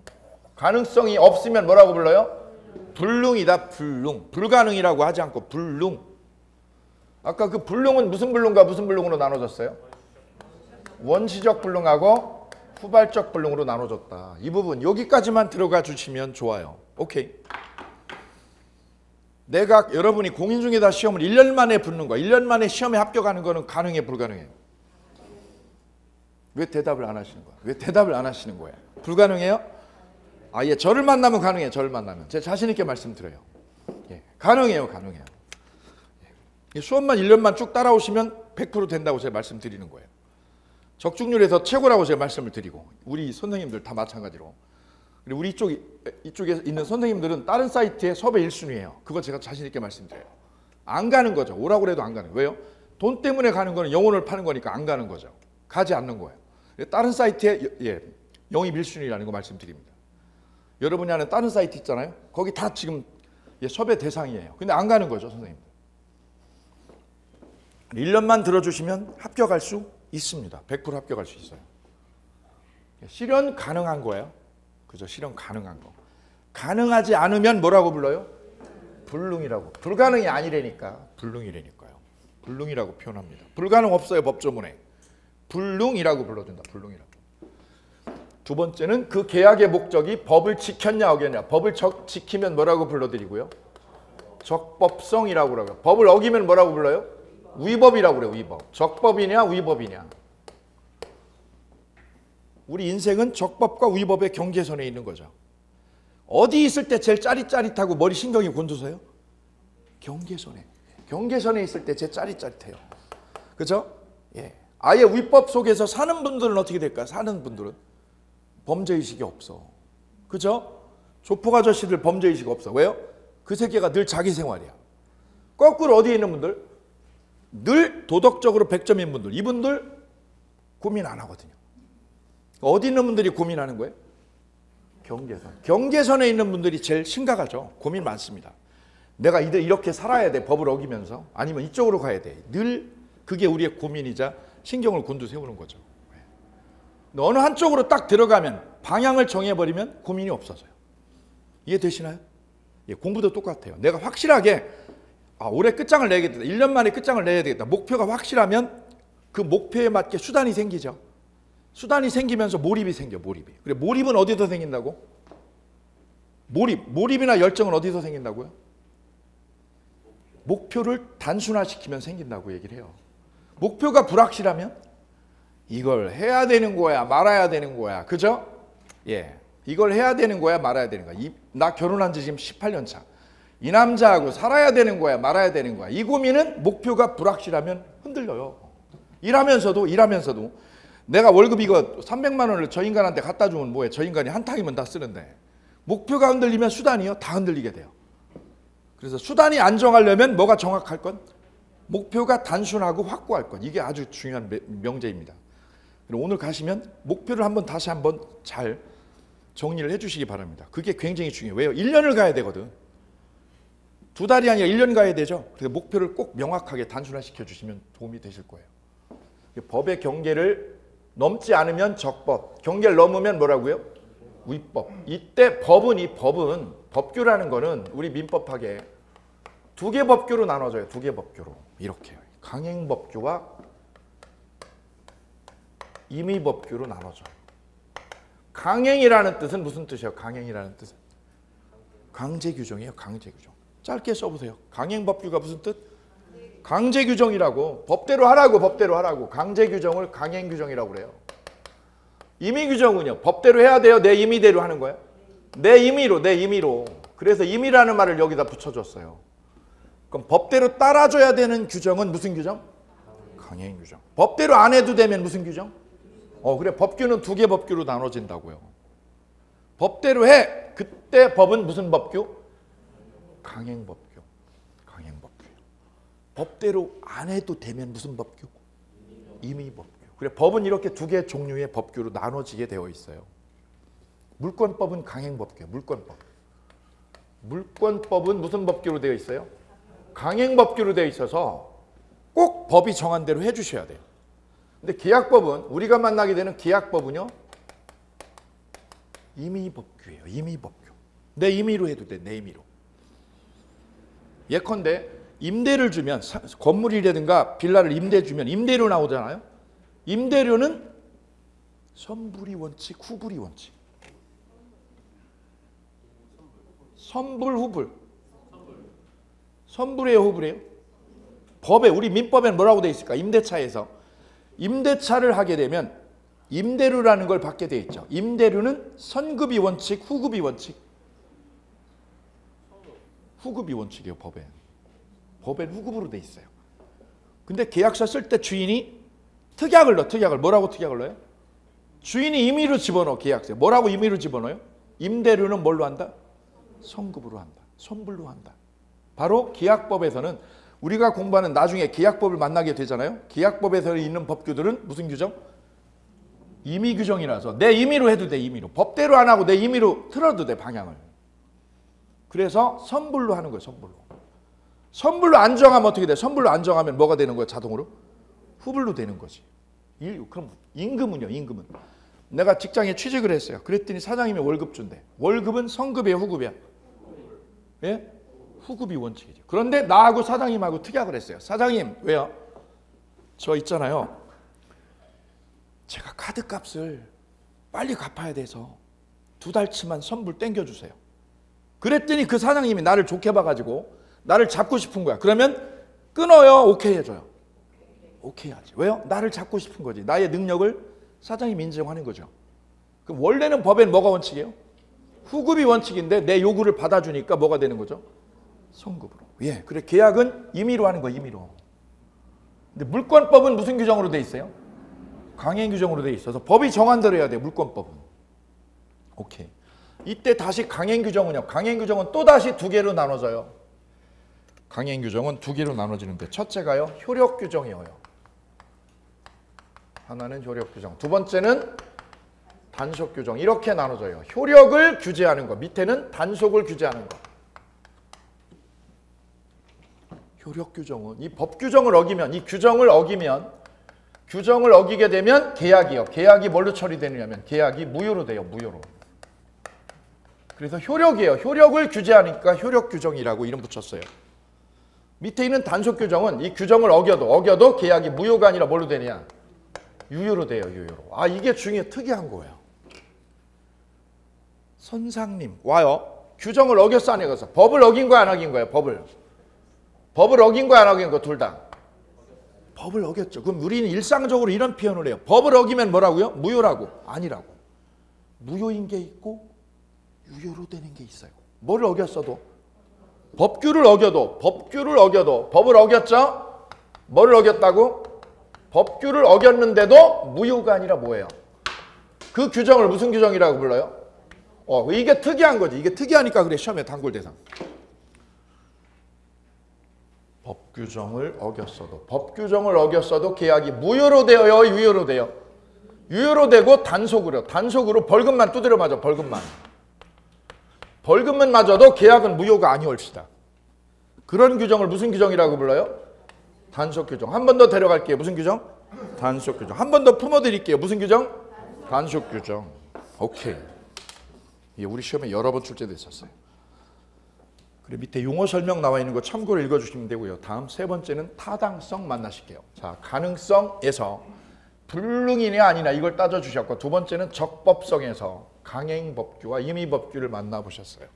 가능성이 없으면 뭐라고 불러요? 불능이다. 불능. 불가능이라고 하지 않고 불능. 아까 그 불능은 무슨 불능과 무슨 불능으로 나눠졌어요? 원시적 불능하고 후발적 불능으로 나눠졌다. 이 부분 여기까지만 들어가 주시면 좋아요. 오케이. 내가 여러분이 공인중개사 시험을 1년 만에 붙는 거, 1년 만에 시험에 합격하는 거는 가능해, 불가능해요? 왜 대답을 안 하시는 거야? 왜 대답을 안 하시는 거야? 불가능해요? 아, 예, 저를 만나면 가능해요. 저를 만나면. 제 자신 있게 말씀드려요. 예, 가능해요, 가능해요. 예, 수업만 1년만 쭉 따라오시면 100% 된다고 제가 말씀드리는 거예요. 적중률에서 최고라고 제가 말씀을 드리고, 우리 선생님들 다 마찬가지로. 그리고 우리 이쪽에 있는 선생님들은 다른 사이트에 섭외 1순위예요. 그거 제가 자신 있게 말씀드려요. 안 가는 거죠. 오라고 해도 안 가는 거예요. 왜요? 돈 때문에 가는 거는 영혼을 파는 거니까 안 가는 거죠. 가지 않는 거예요. 다른 사이트에 영입 1순위라는 거 말씀드립니다. 여러분이 아는 다른 사이트 있잖아요. 거기 다 지금 섭외 대상이에요. 근데 안 가는 거죠, 선생님들. 1년만 들어주시면 합격할 수 있습니다. 100% 합격할 수 있어요. 실현 가능한 거예요. 그죠? 실현 가능한 거. 가능하지 않으면 뭐라고 불러요? 불능이라고. 불가능이 아니라니까. 불능이라니까요. 불능이라고 표현합니다. 불가능 없어요, 법조문에. 불능이라고 불러준다. 불능이라고. 두 번째는 그 계약의 목적이 법을 지켰냐 어겼냐. 법을 지키면 뭐라고 불러드리고요? 적법성이라고 그러고요. 법을 어기면 뭐라고 불러요? 위법이라고 그래요. 위법. 적법이냐 위법이냐. 우리 인생은 적법과 위법의 경계선에 있는 거죠. 어디 있을 때 제일 짜릿짜릿하고 머리 신경이 곤두서요? 경계선에. 경계선에 있을 때 제일 짜릿짜릿해요. 그죠? 예. 아예 위법 속에서 사는 분들은 어떻게 될까요? 사는 분들은 범죄의식이 없어. 그죠? 조폭 아저씨들 범죄의식 없어. 왜요? 그 세계가 늘 자기 생활이야. 거꾸로 어디에 있는 분들? 늘 도덕적으로 100점인 분들. 이분들 고민 안 하거든요. 어디 있는 분들이 고민하는 거예요? 경계선. 경계선에 있는 분들이 제일 심각하죠. 고민 많습니다. 내가 이렇게 살아야 돼. 법을 어기면서. 아니면 이쪽으로 가야 돼. 늘 그게 우리의 고민이자 신경을 곤두세우는 거죠. 어느 한쪽으로 딱 들어가면 방향을 정해버리면 고민이 없어져요. 이해되시나요? 예, 공부도 똑같아요. 내가 확실하게 올해 끝장을 내야겠다. 1년 만에 끝장을 내야 되겠다. 목표가 확실하면 그 목표에 맞게 수단이 생기죠. 수단이 생기면서 몰입이 생겨. 몰입이. 그래, 몰입은 어디서 생긴다고? 몰입이나 열정은 어디서 생긴다고요? 목표를 단순화시키면 생긴다고 얘기를 해요. 목표가 불확실하면 이걸 해야 되는 거야, 말아야 되는 거야. 그죠? 예. 이걸 해야 되는 거야, 말아야 되는 거야. 나 결혼한 지 지금 18년 차. 이 남자하고 살아야 되는 거야, 말아야 되는 거야. 이 고민은 목표가 불확실하면 흔들려요. 일하면서도 내가 월급 이거 300만 원을 저 인간한테 갖다 주면 뭐해? 저 인간이 한 탕이면 다 쓰는데. 목표가 흔들리면 수단이요? 다 흔들리게 돼요. 그래서 수단이 안정하려면 뭐가 정확할 건? 목표가 단순하고 확고할 건. 이게 아주 중요한 명제입니다. 오늘 가시면 목표를 다시 한번 잘 정리를 해 주시기 바랍니다. 그게 굉장히 중요해요. 왜요? 1년을 가야 되거든. 2달이 아니라 1년 가야 되죠. 그래서 목표를 꼭 명확하게 단순화시켜 주시면 도움이 되실 거예요. 법의 경계를 넘지 않으면 적법, 경계를 넘으면 뭐라고요? 위법. 이때 법규라는 거는 우리 민법학에 2개 법규로 나눠져요. 2개 법규로. 이렇게요. 강행법규와 임의법규로 나눠져요. 강행이라는 뜻은 무슨 뜻이에요? 강행이라는 뜻은 강제규정이에요. 강제규정. 짧게 써보세요. 강행법규가 무슨 뜻? 강제규정이라고. 법대로 하라고. 강제규정을 강행규정이라고 그래요. 임의규정은요. 법대로 해야 돼요. 내 임의대로 하는 거예요. 내 임의로. 그래서 임의라는 말을 여기다 붙여줬어요. 그럼 법대로 따라줘야 되는 규정은 무슨 규정? 강행규정. 법대로 안 해도 되면 무슨 규정? 그래. 법규는 2개 법규로 나눠진다고요. 법대로 해. 그때 법은 무슨 법규? 강행법규. 법대로 안 해도 되면 무슨 법규? 임의법규. 그래. 법은 이렇게 2개 종류의 법규로 나눠지게 되어 있어요. 물권법은 강행법규예요. 물권법은 무슨 법규로 되어 있어요? 강행법규로 되어 있어서 꼭 법이 정한 대로 해주셔야 돼요. 근데 계약법은 우리가 만나게 되는 계약법은요. 임의법규예요. 임의법규. 내 임의로 해도 돼. 내 임의로. 예컨대 임대를 주면 건물이라든가 빌라를 임대 주면 임대료 나오잖아요. 임대료는 선불이 원칙, 후불이 원칙. 선불, 후불. 선불이에요, 후불이에요? 법에 우리 민법에는 뭐라고 돼 있을까? 임대차에서 임대차를 하게 되면 임대료라는 걸 받게 돼 있죠. 임대료는 선급이 원칙, 후급이 원칙. 후급이 원칙이에요, 법에. 법엔 후급으로 돼 있어요. 근데 계약서 쓸 때 주인이 특약을 넣어. 특약을. 뭐라고 특약을 넣어요? 주인이 임의로 집어넣어. 계약서에. 뭐라고 임의로 집어넣어요? 임대료는 뭘로 한다? 선급으로 한다. 선불로 한다. 바로 계약법에서는 우리가 공부하는 나중에 계약법을 만나게 되잖아요. 계약법에서 있는 법규들은 무슨 규정? 임의 규정이라서 내 임의로 해도 돼. 임의로. 법대로 안 하고 내 임의로 틀어도 돼. 방향을. 그래서 선불로 하는 거예요. 선불로. 선불로 안 정하면 어떻게 돼? 선불로 안 정하면 뭐가 되는 거예요? 자동으로? 후불로 되는 거지. 그럼 임금은요? 임금은. 내가 직장에 취직을 했어요. 그랬더니 사장님이 월급 준대. 월급은 선급이에요? 후급이야? 예? 후급이 원칙이죠. 그런데 나하고 사장님하고 특약을 했어요. 사장님, 왜요? 저 있잖아요. 제가 카드값을 빨리 갚아야 돼서 2달치만 선불 땡겨주세요. 그랬더니 그 사장님이 나를 좋게 봐가지고 나를 잡고 싶은 거야. 그러면 끊어요? 오케이 해줘요? 오케이 하지. 왜요? 나를 잡고 싶은 거지. 나의 능력을 사장님이 인정하는 거죠. 그럼 원래는 법엔 뭐가 원칙이에요? 후급이 원칙인데 내 요구를 받아주니까 뭐가 되는 거죠? 선급으로. 예, 그래. 계약은 임의로 하는 거예요. 임의로. 근데 물권법은 무슨 규정으로 돼 있어요? 강행 규정으로 돼 있어서 법이 정한 대로 해야 돼요. 물권법은. 오케이. 이때 다시 강행 규정은요. 강행 규정은 또 다시 2개로 나눠져요. 강행 규정은 2개로 나눠지는데 첫째가요. 효력 규정이에요. 하나는 효력 규정. 두 번째는 단속 규정. 이렇게 나눠져요. 효력을 규제하는 거. 밑에는 단속을 규제하는 거. 효력 규정은 이 법 규정을 어기면, 이 규정을 어기게 되면 계약이요. 계약이 뭘로 처리되느냐면 계약이 무효로 돼요. 무효로. 그래서 효력이에요. 효력을 규제하니까 효력 규정이라고 이름 붙였어요. 밑에 있는 단속 규정은 이 규정을 어겨도 계약이 무효가 아니라 뭘로 되냐? 유효로 돼요. 유효로. 아, 이게 중요해. 특이한 거예요. 선상님 와요. 규정을 어겼어 안 어겼어? 법을 어긴 거야 안 어긴 거예요? 법을 어긴 거야 안 어긴 거? 둘 다. 법을 어겼죠. 그럼 우리는 일상적으로 이런 표현을 해요. 법을 어기면 뭐라고요? 무효라고. 아니라고. 무효인 게 있고 유효로 되는 게 있어요. 뭐를 어겼어도. 법규를 어겨도 법을 어겼죠? 뭐를 어겼다고? 법규를 어겼는데도 무효가 아니라 뭐예요? 그 규정을 무슨 규정이라고 불러요? 이게 특이한 거지. 이게 특이하니까 그래. 시험에 단골 대상. 법규정을 어겼어도 계약이 무효로 되어요? 유효로 돼요? 유효로 되고 단속으로 벌금만 두드려 맞아. 벌금만 맞아도 계약은 무효가 아니올시다. 그런 규정을 무슨 규정이라고 불러요? 단속 규정. 한 번 더 데려갈게요. 무슨 규정? 단속 규정. 한 번 더 품어드릴게요. 무슨 규정? 단속 규정. 오케이. 이게 우리 시험에 여러 번 출제됐었어요. 그리고 밑에 용어 설명 나와 있는 거 참고로 읽어주시면 되고요. 다음 세 번째는 타당성 만나실게요. 자, 가능성에서 불능이냐 아니냐 이걸 따져주셨고, 두 번째는 적법성에서 강행법규와 임의법규를 만나보셨어요.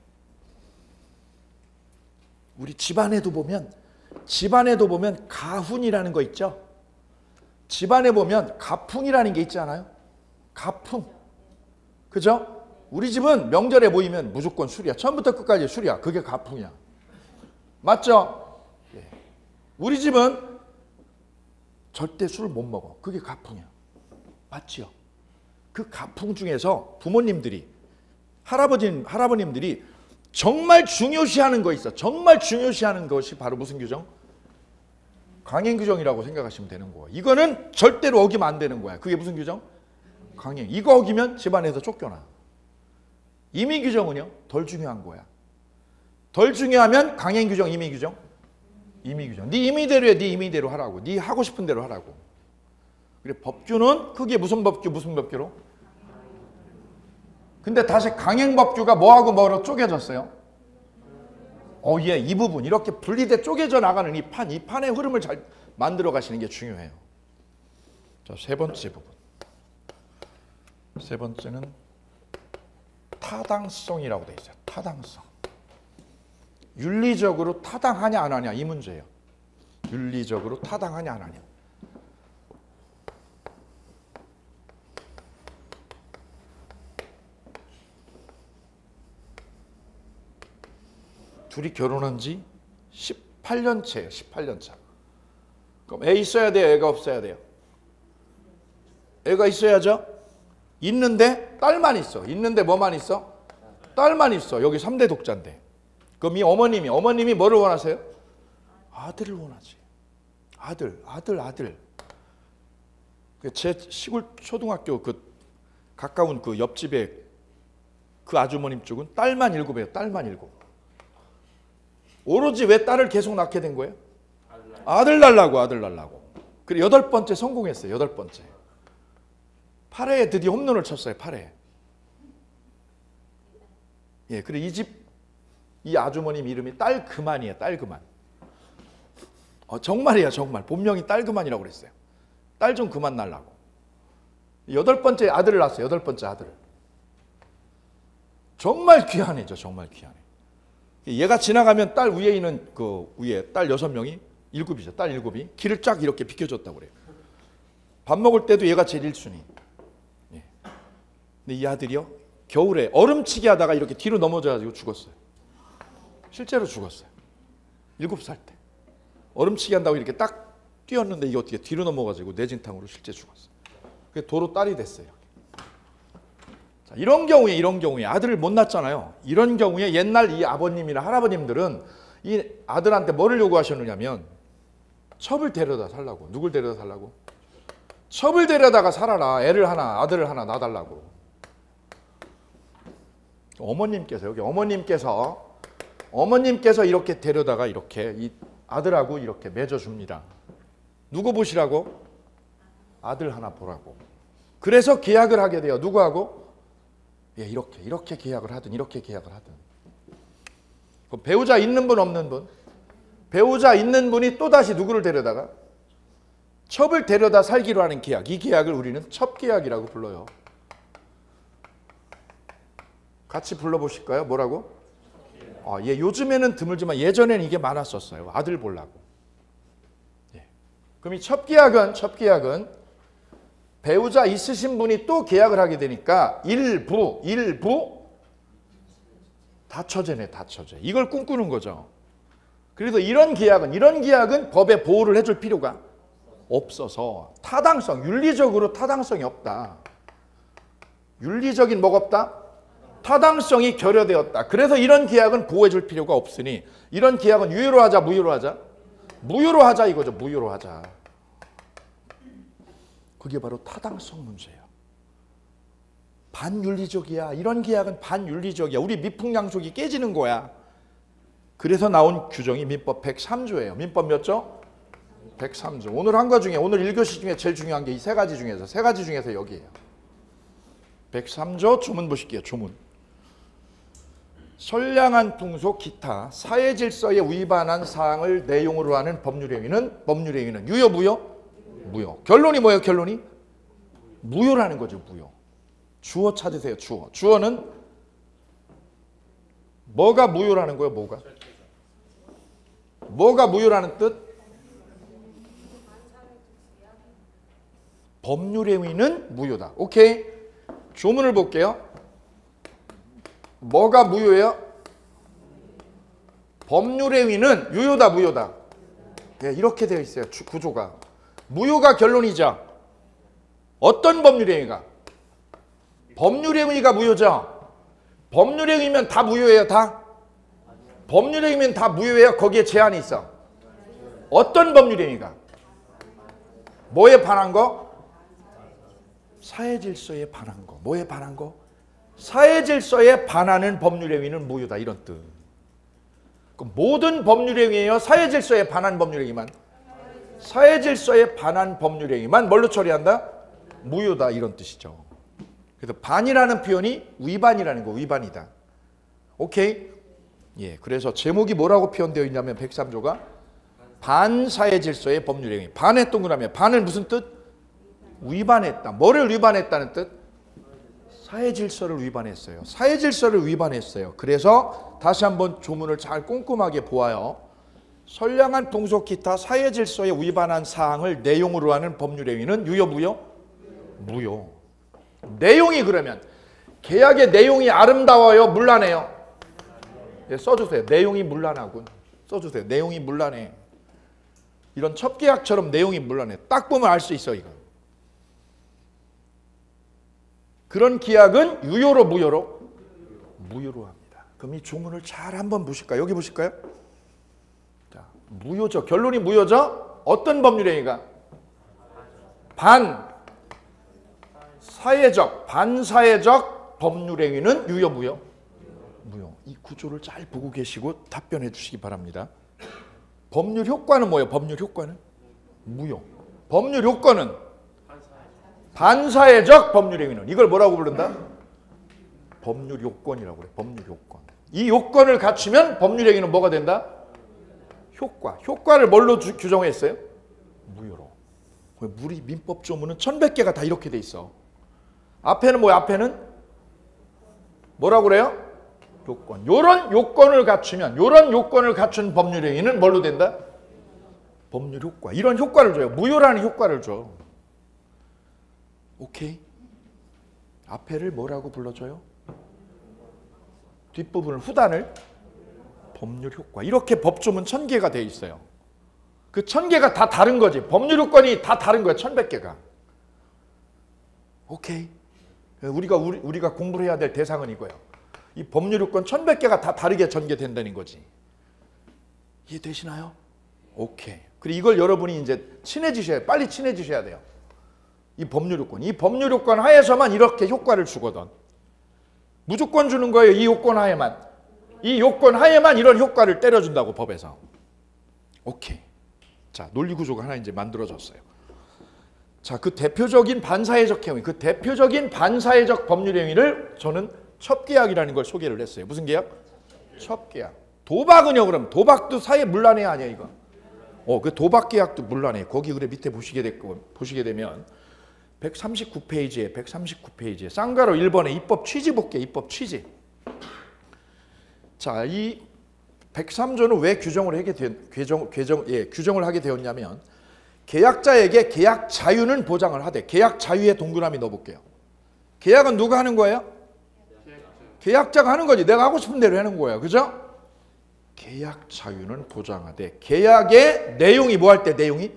우리 집안에도 보면 가훈이라는 거 있죠. 집안에 보면 가풍이라는 게 있지 않아요? 가풍. 그죠? 우리 집은 명절에 모이면 무조건 술이야. 처음부터 끝까지 술이야. 그게 가풍이야. 맞죠? 예. 우리 집은 절대 술을 못 먹어. 그게 가풍이야. 맞지요? 그 가풍 중에서 부모님들이, 할아버님들이 정말 중요시하는 거 있어. 정말 중요시하는 것이 바로 무슨 규정? 강행규정이라고 생각하시면 되는 거예요. 이거는 절대로 어기면 안 되는 거야. 그게 무슨 규정? 강행. 이거 어기면 집안에서 쫓겨나. 임의규정은요? 덜 중요한 거야. 덜 중요하면 강행규정, 임의규정? 임의규정. 네 임의대로 해. 네 임의대로 하라고. 네 하고 싶은 대로 하라고. 그래, 법규는 그게 무슨 법규로? 근데 다시 강행법규가 뭐하고 뭐로 쪼개졌어요? 예, 이 부분 이렇게 분리돼 쪼개져 나가는 이 판의 흐름을 잘 만들어 가시는 게 중요해요. 자, 세 번째 부분. 세 번째는 타당성이라고 돼 있어요. 타당성. 윤리적으로 타당하냐 안 하냐 이 문제예요. 윤리적으로 타당하냐 안 하냐. 둘이 결혼한 지 18년 차예요. 18년 차. 그럼 애 있어야 돼요? 애가 없어야 돼요? 애가 있어야죠. 있는데 딸만 있어. 있는데 뭐만 있어? 딸만 있어. 여기 3대 독자인데. 그럼 이 어머님이 뭐를 원하세요? 아들을 원하지. 아들. 제 시골 초등학교 그 가까운 그 옆집에 그 아주머님 쪽은 딸만 7이에요. 딸만 7. 오로지 왜 딸을 계속 낳게 된 거예요? 아들 날라고. 그리고 8번째 성공했어요. 8번째. 8회에 드디어 홈런을 쳤어요. 8회. 예, 그리고 이 아주머님 이름이 딸그만이에요. 딸그만. 정말이에요. 정말. 본명이 딸그만이라고 그랬어요. 딸 좀 그만 날라고. 8번째 아들을 낳았어요. 8번째 아들을. 정말 귀하네죠. 정말 귀하네. 얘가 지나가면 딸 위에 있는 그 위에 딸 6명이 7이죠. 딸 7이 길을 쫙 이렇게 비켜줬다고 그래요. 밥 먹을 때도 얘가 제일 1순위. 예. 근데 이 아들이요, 겨울에 얼음치기 하다가 이렇게 뒤로 넘어져가지고 죽었어요. 실제로 죽었어요. 7살 때 얼음치기 한다고 이렇게 딱 뛰었는데 이게 어떻게 뒤로 넘어가지고 뇌진탕으로 실제 죽었어요. 그게 도로 딸이 됐어요. 자, 이런 경우에 아들을 못 낳잖아요. 이런 경우에 옛날 이 아버님이나 할아버님들은 이 아들한테 뭐를 요구하셨느냐면 첩을 데려다 살라고. 누굴 데려다 살라고? 첩을 데려다가 살아라. 애를 하나, 아들을 하나 낳아달라고. 어머님께서 이렇게 데려다가 이렇게 이 아들하고 이렇게 맺어줍니다. 누구 보시라고? 아들 하나 보라고. 그래서 계약을 하게 돼요. 누구하고? 예, 이렇게 계약을 하든. 그럼 배우자 있는 분 없는 분? 배우자 있는 분이 또다시 누구를 데려다가? 첩을 데려다 살기로 하는 계약. 이 계약을 우리는 첩계약이라고 불러요. 같이 불러보실까요? 뭐라고? 예, 요즘에는 드물지만 예전에는 이게 많았었어요. 아들 보려고. 예. 그럼 이 첩계약은 배우자 있으신 분이 또 계약을 하게 되니까 일부 다처제네. 이걸 꿈꾸는 거죠. 그래서 이런 계약은 법에 보호를 해줄 필요가 없어서 윤리적으로 타당성이 없다. 윤리적인 뭐가 없다? 타당성이 결여되었다. 그래서 이런 계약은 보호해줄 필요가 없으니 이런 계약은 유효로 하자, 무효로 하자? 무효로 하자 이거죠. 무효로 하자. 그게 바로 타당성 문제예요. 반윤리적이야. 이런 계약은 반윤리적이야. 우리 미풍양속이 깨지는 거야. 그래서 나온 규정이 민법 103조예요. 민법 몇 조? 103조. 오늘 한 거 중에, 오늘 1교시 중에 제일 중요한 게 이 세 가지 중에서 여기예요. 103조 조문 보실게요. 조문. 선량한 풍속 기타 사회 질서에 위반한 사항을 내용으로 하는 법률행위는 유효 무효? 무효. 결론이 뭐예요? 결론이? 무효라는 거죠. 무효. 주어 찾으세요. 주어. 주어는 뭐가 무효라는 거예요? 뭐가 무효라는 뜻? 법률행위는 무효다. 오케이? 조문을 볼게요. 뭐가 무효예요? 법률행위는 유효다, 무효다? 네, 이렇게 되어 있어요. 구조가. 무효가 결론이죠. 어떤 법률행위가? 법률행위가 무효죠. 법률행위면 다 무효예요, 다? 법률행위면 다 무효예요? 거기에 제한이 있어. 어떤 법률행위가? 뭐에 반한 거? 사회질서에 반한 거. 뭐에 반한 거? 사회질서에 반하는 법률행위는 무효다. 이런 뜻. 그럼 모든 법률행위예요? 사회질서에 반한 법률행위만? 사회질서에 반한 법률행위만 뭘로 처리한다? 무효다. 이런 뜻이죠. 그래서 반이라는 표현이 위반이라는 거. 위반이다. 오케이? 예. 그래서 제목이 뭐라고 표현되어 있냐면 103조가 반사회질서의 법률행위. 반에 동그라미. 반은 무슨 뜻? 위반했다. 뭐를 위반했다는 뜻? 사회질서를 위반했어요. 사회질서를 위반했어요. 그래서 다시 한번 조문을 잘 꼼꼼하게 보아요. 선량한 풍속 기타 사회질서에 위반한 사항을 내용으로 하는 법률행위는 유효 무효? 무효. 내용이 그러면 계약의 내용이 아름다워요? 문란해요? 네, 써주세요. 내용이 문란하군. 써주세요. 내용이 문란해. 이런 첩계약처럼 내용이 문란해. 딱 보면 알 수 있어 이거. 그런 계약은 유효로 무효로? 무효로 합니다. 그럼 이 조문을 잘 한번 보실까요? 여기 보실까요? 자, 무효죠. 결론이 무효죠? 어떤 법률행위가? 반사회적 법률행위는 유효 무효? 무효. 이 구조를 잘 보고 계시고 답변해 주시기 바랍니다. 법률 효과는 뭐예요? 법률 효과는? 무효. 법률 효과는? 반사회적 법률행위는 이걸 뭐라고 부른다? 법률 요건이라고 그래. 법률 요건. 이 요건을 갖추면 법률행위는 뭐가 된다? 효과. 효과를 뭘로 규정했어요? 무효로. 우리 민법 조문은 1100개가 다 이렇게 돼 있어. 앞에는 뭐야? 앞에는 뭐라고 그래요? 요건. 요런 요건을 갖춘 법률행위는 뭘로 된다? 법률 효과. 이런 효과를 줘요. 무효라는 효과를 줘. 오케이? 앞에를 뭐라고 불러줘요? 뒷부분을 후단을 법률 효과. 이렇게 법조문 1000개가 되어 있어요. 그 1000개가 다 다른 거지. 법률 효건이 다 다른 거야. 1100개가. 오케이? 우리가 공부를 해야 될 대상은 이거예요. 이 법률 효건 1100개가 다 다르게 전개된다는 거지. 이해되시나요? 오케이. 그리고 이걸 여러분이 이제 빨리 친해지셔야 돼요. 이 법률 요건. 이 법률 요건 하에서만 이렇게 효과를 주거든. 무조건 주는 거예요. 이 요건 하에만. 이 요건 하에만 이런 효과를 때려준다고 법에서. 오케이. 자, 논리 구조가 하나 이제 만들어졌어요. 자, 그 대표적인 반사회적 행위, 그 대표적인 반사회적 법률 행위를 저는 첩계약이라는 걸 소개를 했어요. 무슨 계약? 첩계약. 도박은요, 그럼 도박도 사회 문란해 아니야 이거? 그 도박 계약도 문란해. 거기 그래 밑에 보시게 되면 139페이지에 쌍가로 1번에 입법 취지 볼게요. 입법 취지. 자, 이 103조는 왜 규정을 하게 되었냐면 계약자에게 계약 자유는 보장을 하되 계약 자유에 동그라미 넣어볼게요. 계약은 누가 하는 거예요? 계약자가 하는 거지. 내가 하고 싶은 대로 하는 거예요. 그죠? 계약 자유는 보장하되 계약의 내용이 뭐 할 때 내용이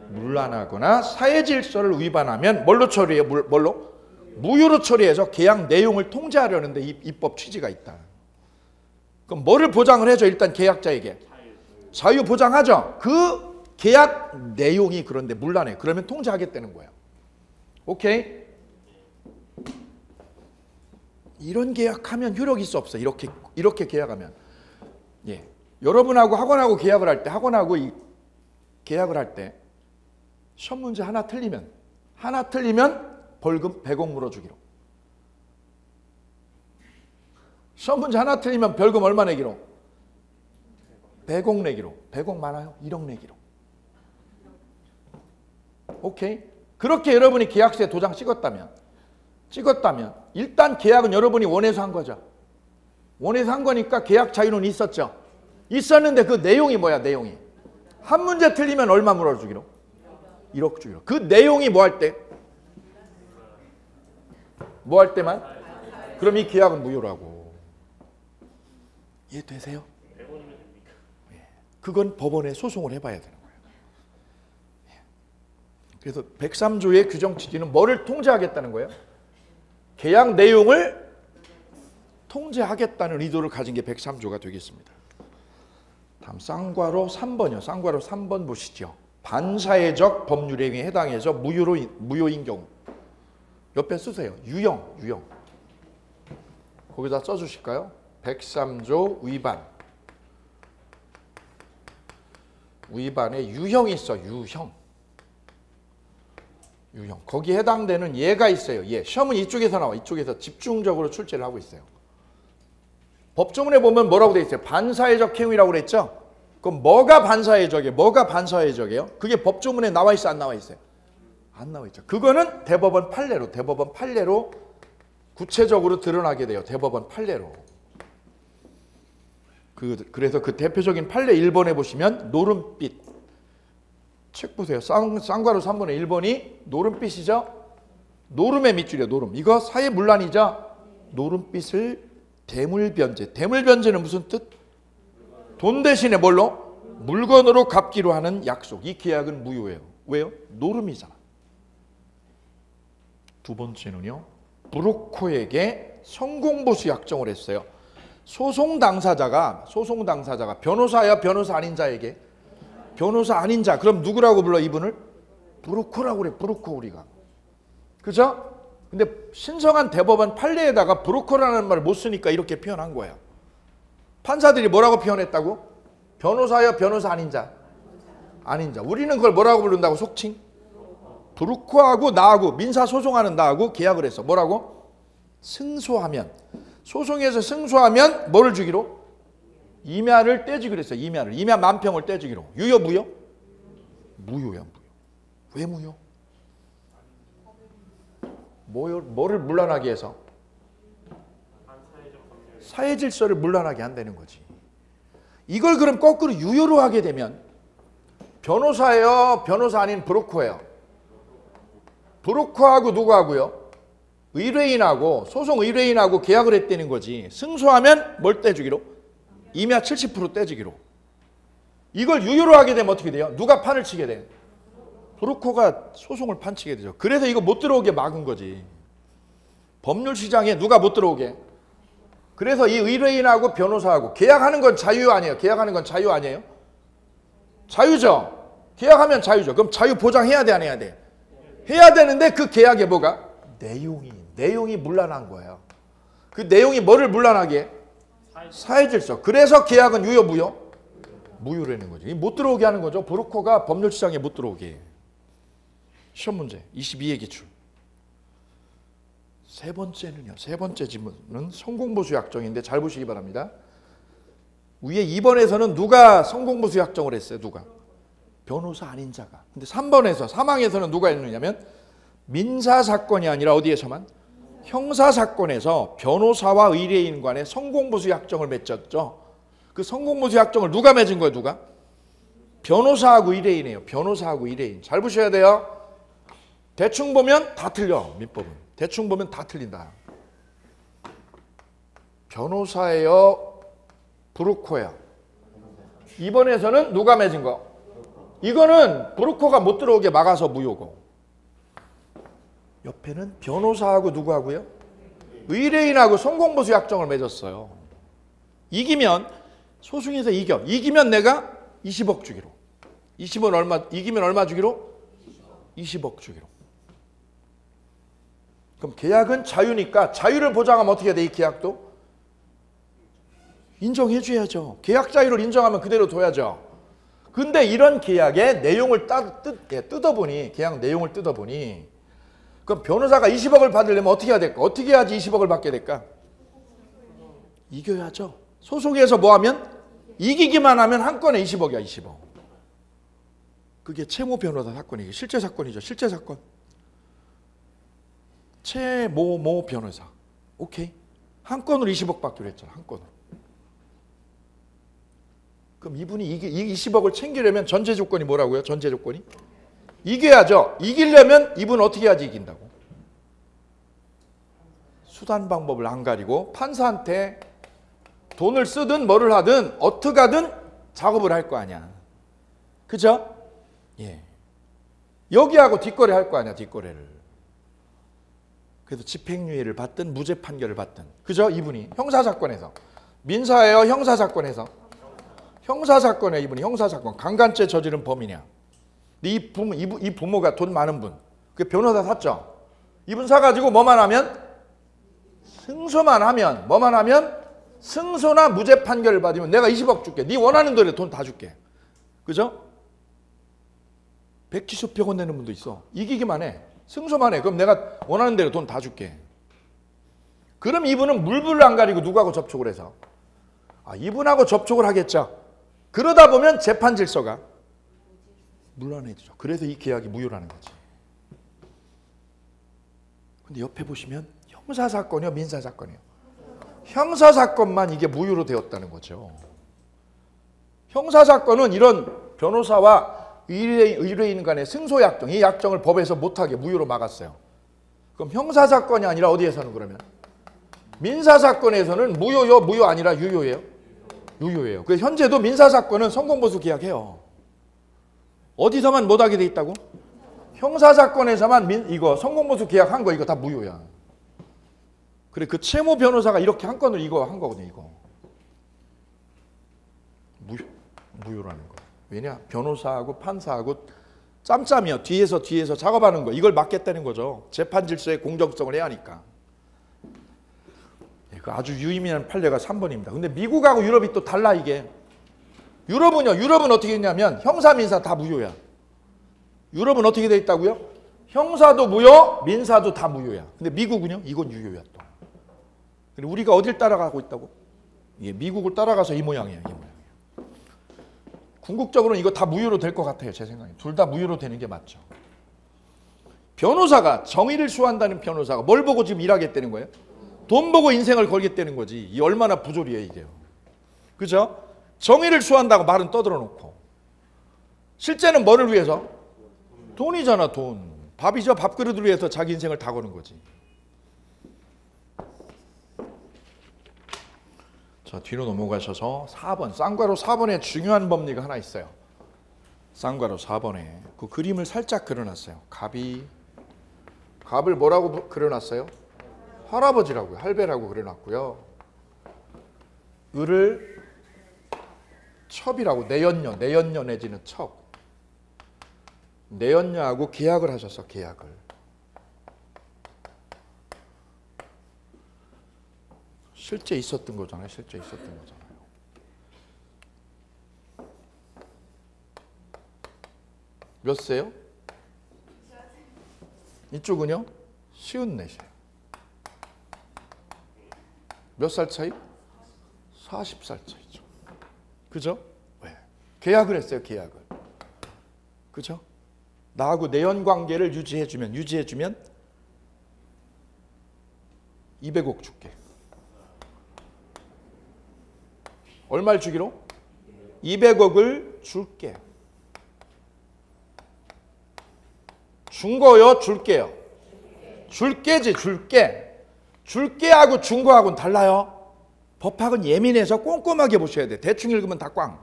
문란하거나 사회 질서를 위반하면 뭘로 처리해요? 뭘로? 무효로 처리해서 계약 내용을 통제하려는데 입법 취지가 있다. 그럼 뭐를 보장을 해줘? 일단 계약자에게 자유 보장하죠. 그 계약 내용이 그런데 문란해. 그러면 통제하겠다는 거예요. 오케이? 이런 계약하면 효력이 있어 없어? 이렇게 계약하면. 예. 여러분하고 학원하고 계약을 할 때, 학원하고 계약을 할 때 시험 문제 하나 틀리면 벌금 100억 물어주기로. 시험 문제 하나 틀리면 벌금 얼마 내기로? 100억 내기로. 100억 많아요? 1억 내기로. 오케이? 그렇게 여러분이 계약서에 도장 찍었다면 일단 계약은 여러분이 원해서 한 거죠. 원해서 한 거니까 계약 자유는 있었죠. 있었는데 그 내용이 뭐야? 내용이 한 문제 틀리면 얼마 물어주기로? 1억 주기로. 그 내용이 뭐 할 때? 뭐 할 때만? 그럼 이 계약은 무효라고. 이해되세요? 그건 법원에 소송을 해봐야 되는 거예요. 그래서 103조의 규정 취지는 뭐를 통제하겠다는 거예요? 계약 내용을 통제하겠다는 의도를 가진 게 103조가 되겠습니다. 다음 쌍괄호 3번이요. 쌍괄호 3번 보시죠. 반사회적 법률 행위에 해당해서 무효인 경우. 옆에 쓰세요. 유형. 거기다 써주실까요? 103조 위반에 유형이 있어. 유형. 거기에 해당되는 예가 있어요. 예. 시험은 이쪽에서 나와. 이쪽에서 집중적으로 출제를 하고 있어요. 법조문에 보면 뭐라고 돼 있어요? 반사회적 행위라고 그랬죠? 그럼 뭐가 반사회적이에요? 그게 법조문에 나와 있어, 안 나와 있어요? 안 나와 있죠. 그거는 대법원 판례로 구체적으로 드러나게 돼요. 대법원 판례로. 그래서 그 대표적인 판례 1번에 보시면 노름빛. 책 보세요. 쌍괄호 3번의 1번이 노름빛이죠? 노름의 밑줄이에요. 노름. 이거 사회문란이죠? 노름빛을 대물변제. 대물변제는 무슨 뜻? 돈 대신에 뭘로? 물건으로 갚기로 하는 약속. 이 계약은 무효예요. 왜요? 노름이잖아. 두 번째는요. 브로커에게 성공보수 약정을 했어요. 소송 당사자가 변호사야 변호사 아닌 자에게 변호사 아닌 자. 그럼 누구라고 불러 이분을? 브로커라고 그래. 브로커 우리가. 그죠? 근데 신성한 대법원 판례에다가 브로커라는 말을 못 쓰니까 이렇게 표현한 거예요. 판사들이 뭐라고 표현했다고? 변호사야 변호사 아닌 자. 우리는 그걸 뭐라고 부른다고? 속칭? 브로커하고 나하고 민사소송하는 나하고 계약을 했어. 뭐라고? 승소하면. 소송에서 승소하면 뭐를 주기로? 임야를 떼주기로 했어요. 임야 10,000평을 떼주기로. 유효 무효? 무효야. 왜 무효? 뭐를 문란하게 해서? 사회질서를 문란하게 한다는 거지. 이걸 그럼 거꾸로 유효로 하게 되면 변호사예요? 변호사 아닌 브로커예요? 브로커하고 누구하고요? 의뢰인하고 소송 의뢰인하고 계약을 했다는 거지. 승소하면 뭘 떼주기로? 임야 70% 떼주기로. 이걸 유효로 하게 되면 어떻게 돼요? 누가 판을 치게 돼? 브로커가 소송을 판치게 되죠. 그래서 이거 못 들어오게 막은 거지. 법률 시장에 누가 못 들어오게. 그래서 이 의뢰인하고 변호사하고 계약하는 건 자유 아니에요? 자유죠. 계약하면 자유죠. 그럼 자유 보장해야 돼, 안 해야 돼? 해야 되는데 그 계약에 뭐가? 내용이 문란한 거예요. 그 내용이 뭐를 문란하게 해? 사회질서. 그래서 계약은 유효 무효? 무효라는 거죠. 못 들어오게 하는 거죠. 브로커가 법률 시장에 못 들어오게. 시험 문제 22의 기출. 세 번째 질문은 성공보수 약정인데 잘 보시기 바랍니다. 위에 2번에서는 누가 성공보수 약정을 했어요? 누가? 변호사 아닌 자가. 근데 3번에서 사망에서는 누가 했느냐면 민사사건이 아니라 어디에서만? 형사사건에서 변호사와 의뢰인 간에 성공보수 약정을 맺었죠. 그 성공보수 약정을 누가 맺은 거예요? 누가? 변호사하고 의뢰인이에요. 변호사하고 의뢰인. 잘 보셔야 돼요. 대충 보면 다 틀려. 민법은. 대충 보면 다 틀린다. 변호사예요? 브로커야? 이번에서는 누가 맺은 거? 이거는 브로커가 못 들어오게 막아서 무효고. 옆에는 변호사하고 누구하고요? 의뢰인하고 성공보수 약정을 맺었어요. 이기면 소송에서 이기면 내가 20억 주기로. 이기면 얼마 주기로? 20억 주기로. 그럼 계약은 자유니까 자유를 보장하면 어떻게 돼? 이 계약도 인정해 줘야죠. 계약 자유를 인정하면 그대로 둬야죠. 근데 이런 계약의 내용을 뜯어보니, 계약 내용을 뜯어보니, 그럼 변호사가 20억을 받으려면 어떻게 해야 될까? 어떻게 해야지 20억을 받게 될까? 이겨야죠. 소속에서 뭐 하면? 이기기만 하면 한 건에 20억이야, 20억. 그게 최모 변호사 사건이에요. 실제 사건이죠. 실제 사건. 최모 변호사. 오케이. 한 건으로 20억 받기로 했잖아. 한 건으로. 그럼 이분이 이 20억을 챙기려면 전제 조건이 뭐라고요? 전제 조건이? 이겨야죠. 이기려면 이분 어떻게 해야지 이긴다고? 수단 방법을 안 가리고 판사한테 돈을 쓰든 뭐를 하든 어떻게 하든 작업을 할 거 아니야. 그죠? 예. 여기하고 뒷거래 할 거 아니야, 뒷거래를. 그래서 집행유예를 받든 무죄 판결을 받든. 그죠? 이분이 형사사건에서. 민사예요, 형사사건에서. 형사사건에 이분이 형사사건. 강간죄 저지른 범인이야. 이 부모가 돈 많은 분. 그 변호사 샀죠? 이분 사가지고 뭐만 하면? 승소만 하면, 뭐만 하면? 승소나 무죄 판결을 받으면 내가 20억 줄게. 네 원하는 대로 돈 다 줄게. 그죠? 170억 원 내는 분도 있어. 이기기만 해. 승소만 해. 그럼 내가 원하는 대로 돈 다 줄게. 그럼 이분은 물불을 안 가리고 누구하고 접촉을 해서? 이분하고 접촉을 하겠죠. 그러다 보면 재판 질서가 물러내죠. 그래서 이 계약이 무효라는 거지. 근데 옆에 보시면 형사사건이요, 민사사건이요. 형사사건만 이게 무효로 되었다는 거죠. 형사사건은 이런 변호사와 의뢰인 간의 승소약정, 이 약정을 법에서 못하게 무효로 막았어요. 그럼 형사사건이 아니라 어디에서는 그러면? 민사사건에서는 무효요, 무효 아니라 유효예요? 유효예요. 그래서 현재도 민사사건은 성공보수 계약해요. 어디서만 못하게 돼 있다고? 형사사건에서만 이거 성공보수 계약한 거 이거 다 무효야. 그래 그 최모 변호사가 이렇게 한 건을 이거 한 거거든요. 이거 무효라는 거. 왜냐? 변호사하고 판사하고 짬짬이요. 뒤에서 작업하는 거. 이걸 막겠다는 거죠. 재판 질서의 공정성을 해야 하니까. 그 아주 유의미한 판례가 3번입니다. 근데 미국하고 유럽이 또 달라 이게. 유럽은 어떻게 했냐면 형사 민사 다 무효야. 유럽은 어떻게 돼 있다고요? 형사도 무효, 민사도 다 무효야. 근데 미국은요? 이건 유효야 또. 근데 우리가 어딜 따라가고 있다고? 예, 미국을 따라가서 이 모양이에요. 이 모양이에요. 궁극적으로는 이거 다 무효로 될 것 같아요. 제 생각에. 둘 다 무효로 되는 게 맞죠. 변호사가 정의를 수호한다는 변호사가 뭘 보고 지금 일하겠다는 거예요? 돈 보고 인생을 걸겠다는 거지. 이 얼마나 부조리해 이게요. 그죠? 정의를 수호한다고 말은 떠들어 놓고 실제는 뭐를 위해서? 돈이잖아 돈. 밥이죠. 밥그릇을 위해서 자기 인생을 다 거는 거지. 자, 뒤로 넘어가셔서 4번. 쌍괄호 4번에 중요한 법리가 하나 있어요. 쌍괄호 4번에 그 그림을 살짝 그려놨어요. 갑을 뭐라고 그려놨어요? 할아버지라고요. 할배라고 그려놨고요. 을을 첩이라고. 내연녀 내지는 첩. 내연녀하고 계약을 하셨어. 계약을. 실제 있었던 거잖아요. 실제 있었던 거잖아요. 몇 세요? 이쪽은요? 54세. 몇 살 차이? 40살 차이죠. 그죠? 왜? 계약을 했어요. 계약을. 그죠? 나하고 내연 관계를 유지해주면 200억 줄게. 얼마를 주기로? 200억을 줄게. 준 거요? 줄게요? 줄게지 줄게. 줄게 하고 준 거하고는 달라요. 법학은 예민해서 꼼꼼하게 보셔야 돼. 대충 읽으면 다 꽝.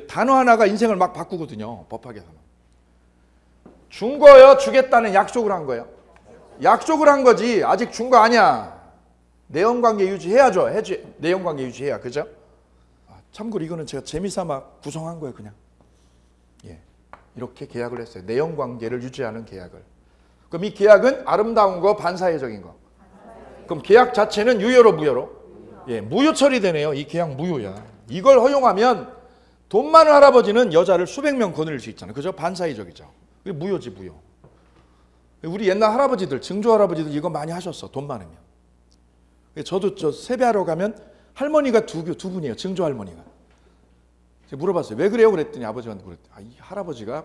단어 하나가 인생을 막 바꾸거든요. 법학에서는. 준 거요? 주겠다는 약속을 한 거예요. 약속을 한 거지. 아직 준 거 아니야. 내연관계 유지해야죠. 내연관계 유지해야. 그죠? 참고로 이거는 제가 재미삼아 구성한 거예요. 그냥. 예, 이렇게 계약을 했어요. 내연관계를 유지하는 계약을. 그럼 이 계약은 아름다운 거 반사회적인 거. 그럼 계약 자체는 유효로 무효로? 예, 무효 처리되네요. 이 계약 무효야. 이걸 허용하면 돈 많은 할아버지는 여자를 수백 명 거느릴 수 있잖아요. 그죠? 반사회적이죠. 그게 무효지, 무효. 우리 옛날 할아버지들, 증조 할아버지들 이거 많이 하셨어. 돈 많으면. 저도 세배하러 가면 할머니가 두 분이에요. 증조 할머니가. 제가 물어봤어요. 왜 그래요? 그랬더니 아버지한테 그랬더니 이 할아버지가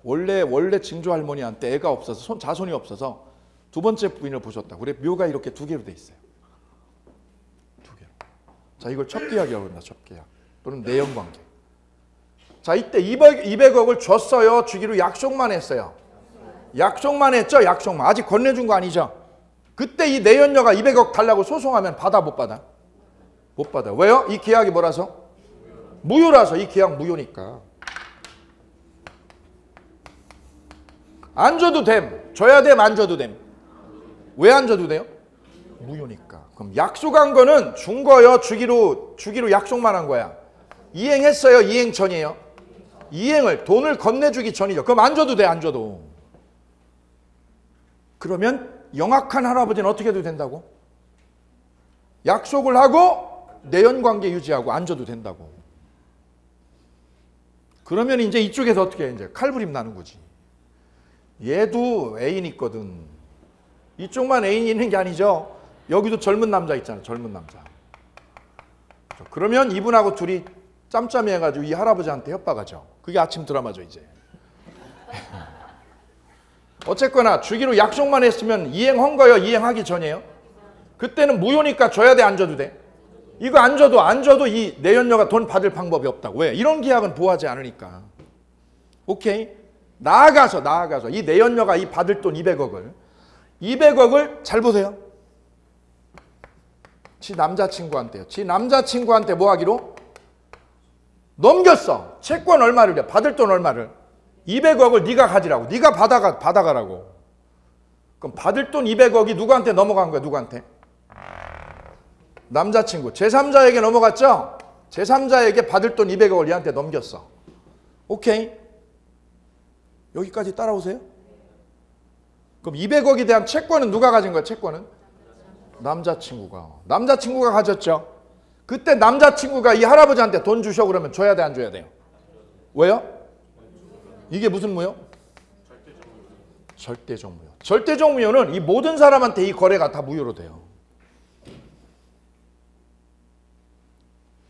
원래 증조 할머니한테 애가 없어서 자손이 없어서 두 번째 부인을 보셨다고. 그래 묘가 이렇게 두 개로 돼 있어요. 두 개로. 자, 이걸 첩계약이라고 합니다. 첩계약 또는 내연관계. 자, 이때 200억을 줬어요. 주기로 약속만 했어요. 약속만 했죠. 약속만. 아직 건네준 거 아니죠. 그때 이 내연녀가 200억 달라고 소송하면 받아 못 받아? 못 받아. 왜요? 이 계약이 뭐라서? 무효라서. 이 계약 무효니까. 안 줘도 됨. 줘야 됨, 안 줘도 됨. 왜 안 줘도 돼요? 무효니까. 그럼 약속한 거는 준 거요. 주기로 약속만 한 거야. 이행했어요. 이행 전이에요. 이행을 돈을 건네주기 전이죠. 그럼 안 줘도 돼. 안 줘도. 그러면 영악한 할아버지는 어떻게 해도 된다고? 약속을 하고 내연관계 유지하고 안 줘도 된다고. 그러면 이제 이쪽에서 어떻게 해? 이제 칼부림 나는 거지. 얘도 애인 있거든. 이쪽만 애인이 있는 게 아니죠. 여기도 젊은 남자 있잖아. 젊은 남자. 그러면 이분하고 둘이 짬짬이 해가지고 이 할아버지한테 협박하죠. 그게 아침 드라마죠 이제. 어쨌거나 주기로 약속만 했으면 이행한 거예요. 이행하기 전이에요. 그때는 무효니까 줘야 돼, 안 줘도 돼? 이거 안 줘도 이 내연녀가 돈 받을 방법이 없다고. 왜? 이런 계약은 보호하지 않으니까. 오케이? 나아가서 이 내연녀가 이 받을 돈 200억을 잘 보세요. 지 남자친구한테요. 지 남자친구한테 뭐 하기로? 넘겼어. 채권 얼마를? 받을 돈 얼마를? 200억을 네가 가지라고. 네가 받아가라고. 그럼 받을 돈 200억이 누구한테 넘어간 거야? 누구한테? 남자친구. 제3자에게 넘어갔죠? 제3자에게 받을 돈 200억을 얘한테 넘겼어. 오케이? 여기까지 따라오세요? 그럼 200억에 대한 채권은 누가 가진 거야? 채권은? 남자친구가 가졌죠? 그때 남자친구가 이 할아버지한테 돈 주셔 그러면 줘야 돼, 안 줘야 돼요? 왜요? 이게 무슨 무효? 절대적 무효. 절대적 무효는 이 모든 사람한테 이 거래가 다 무효로 돼요.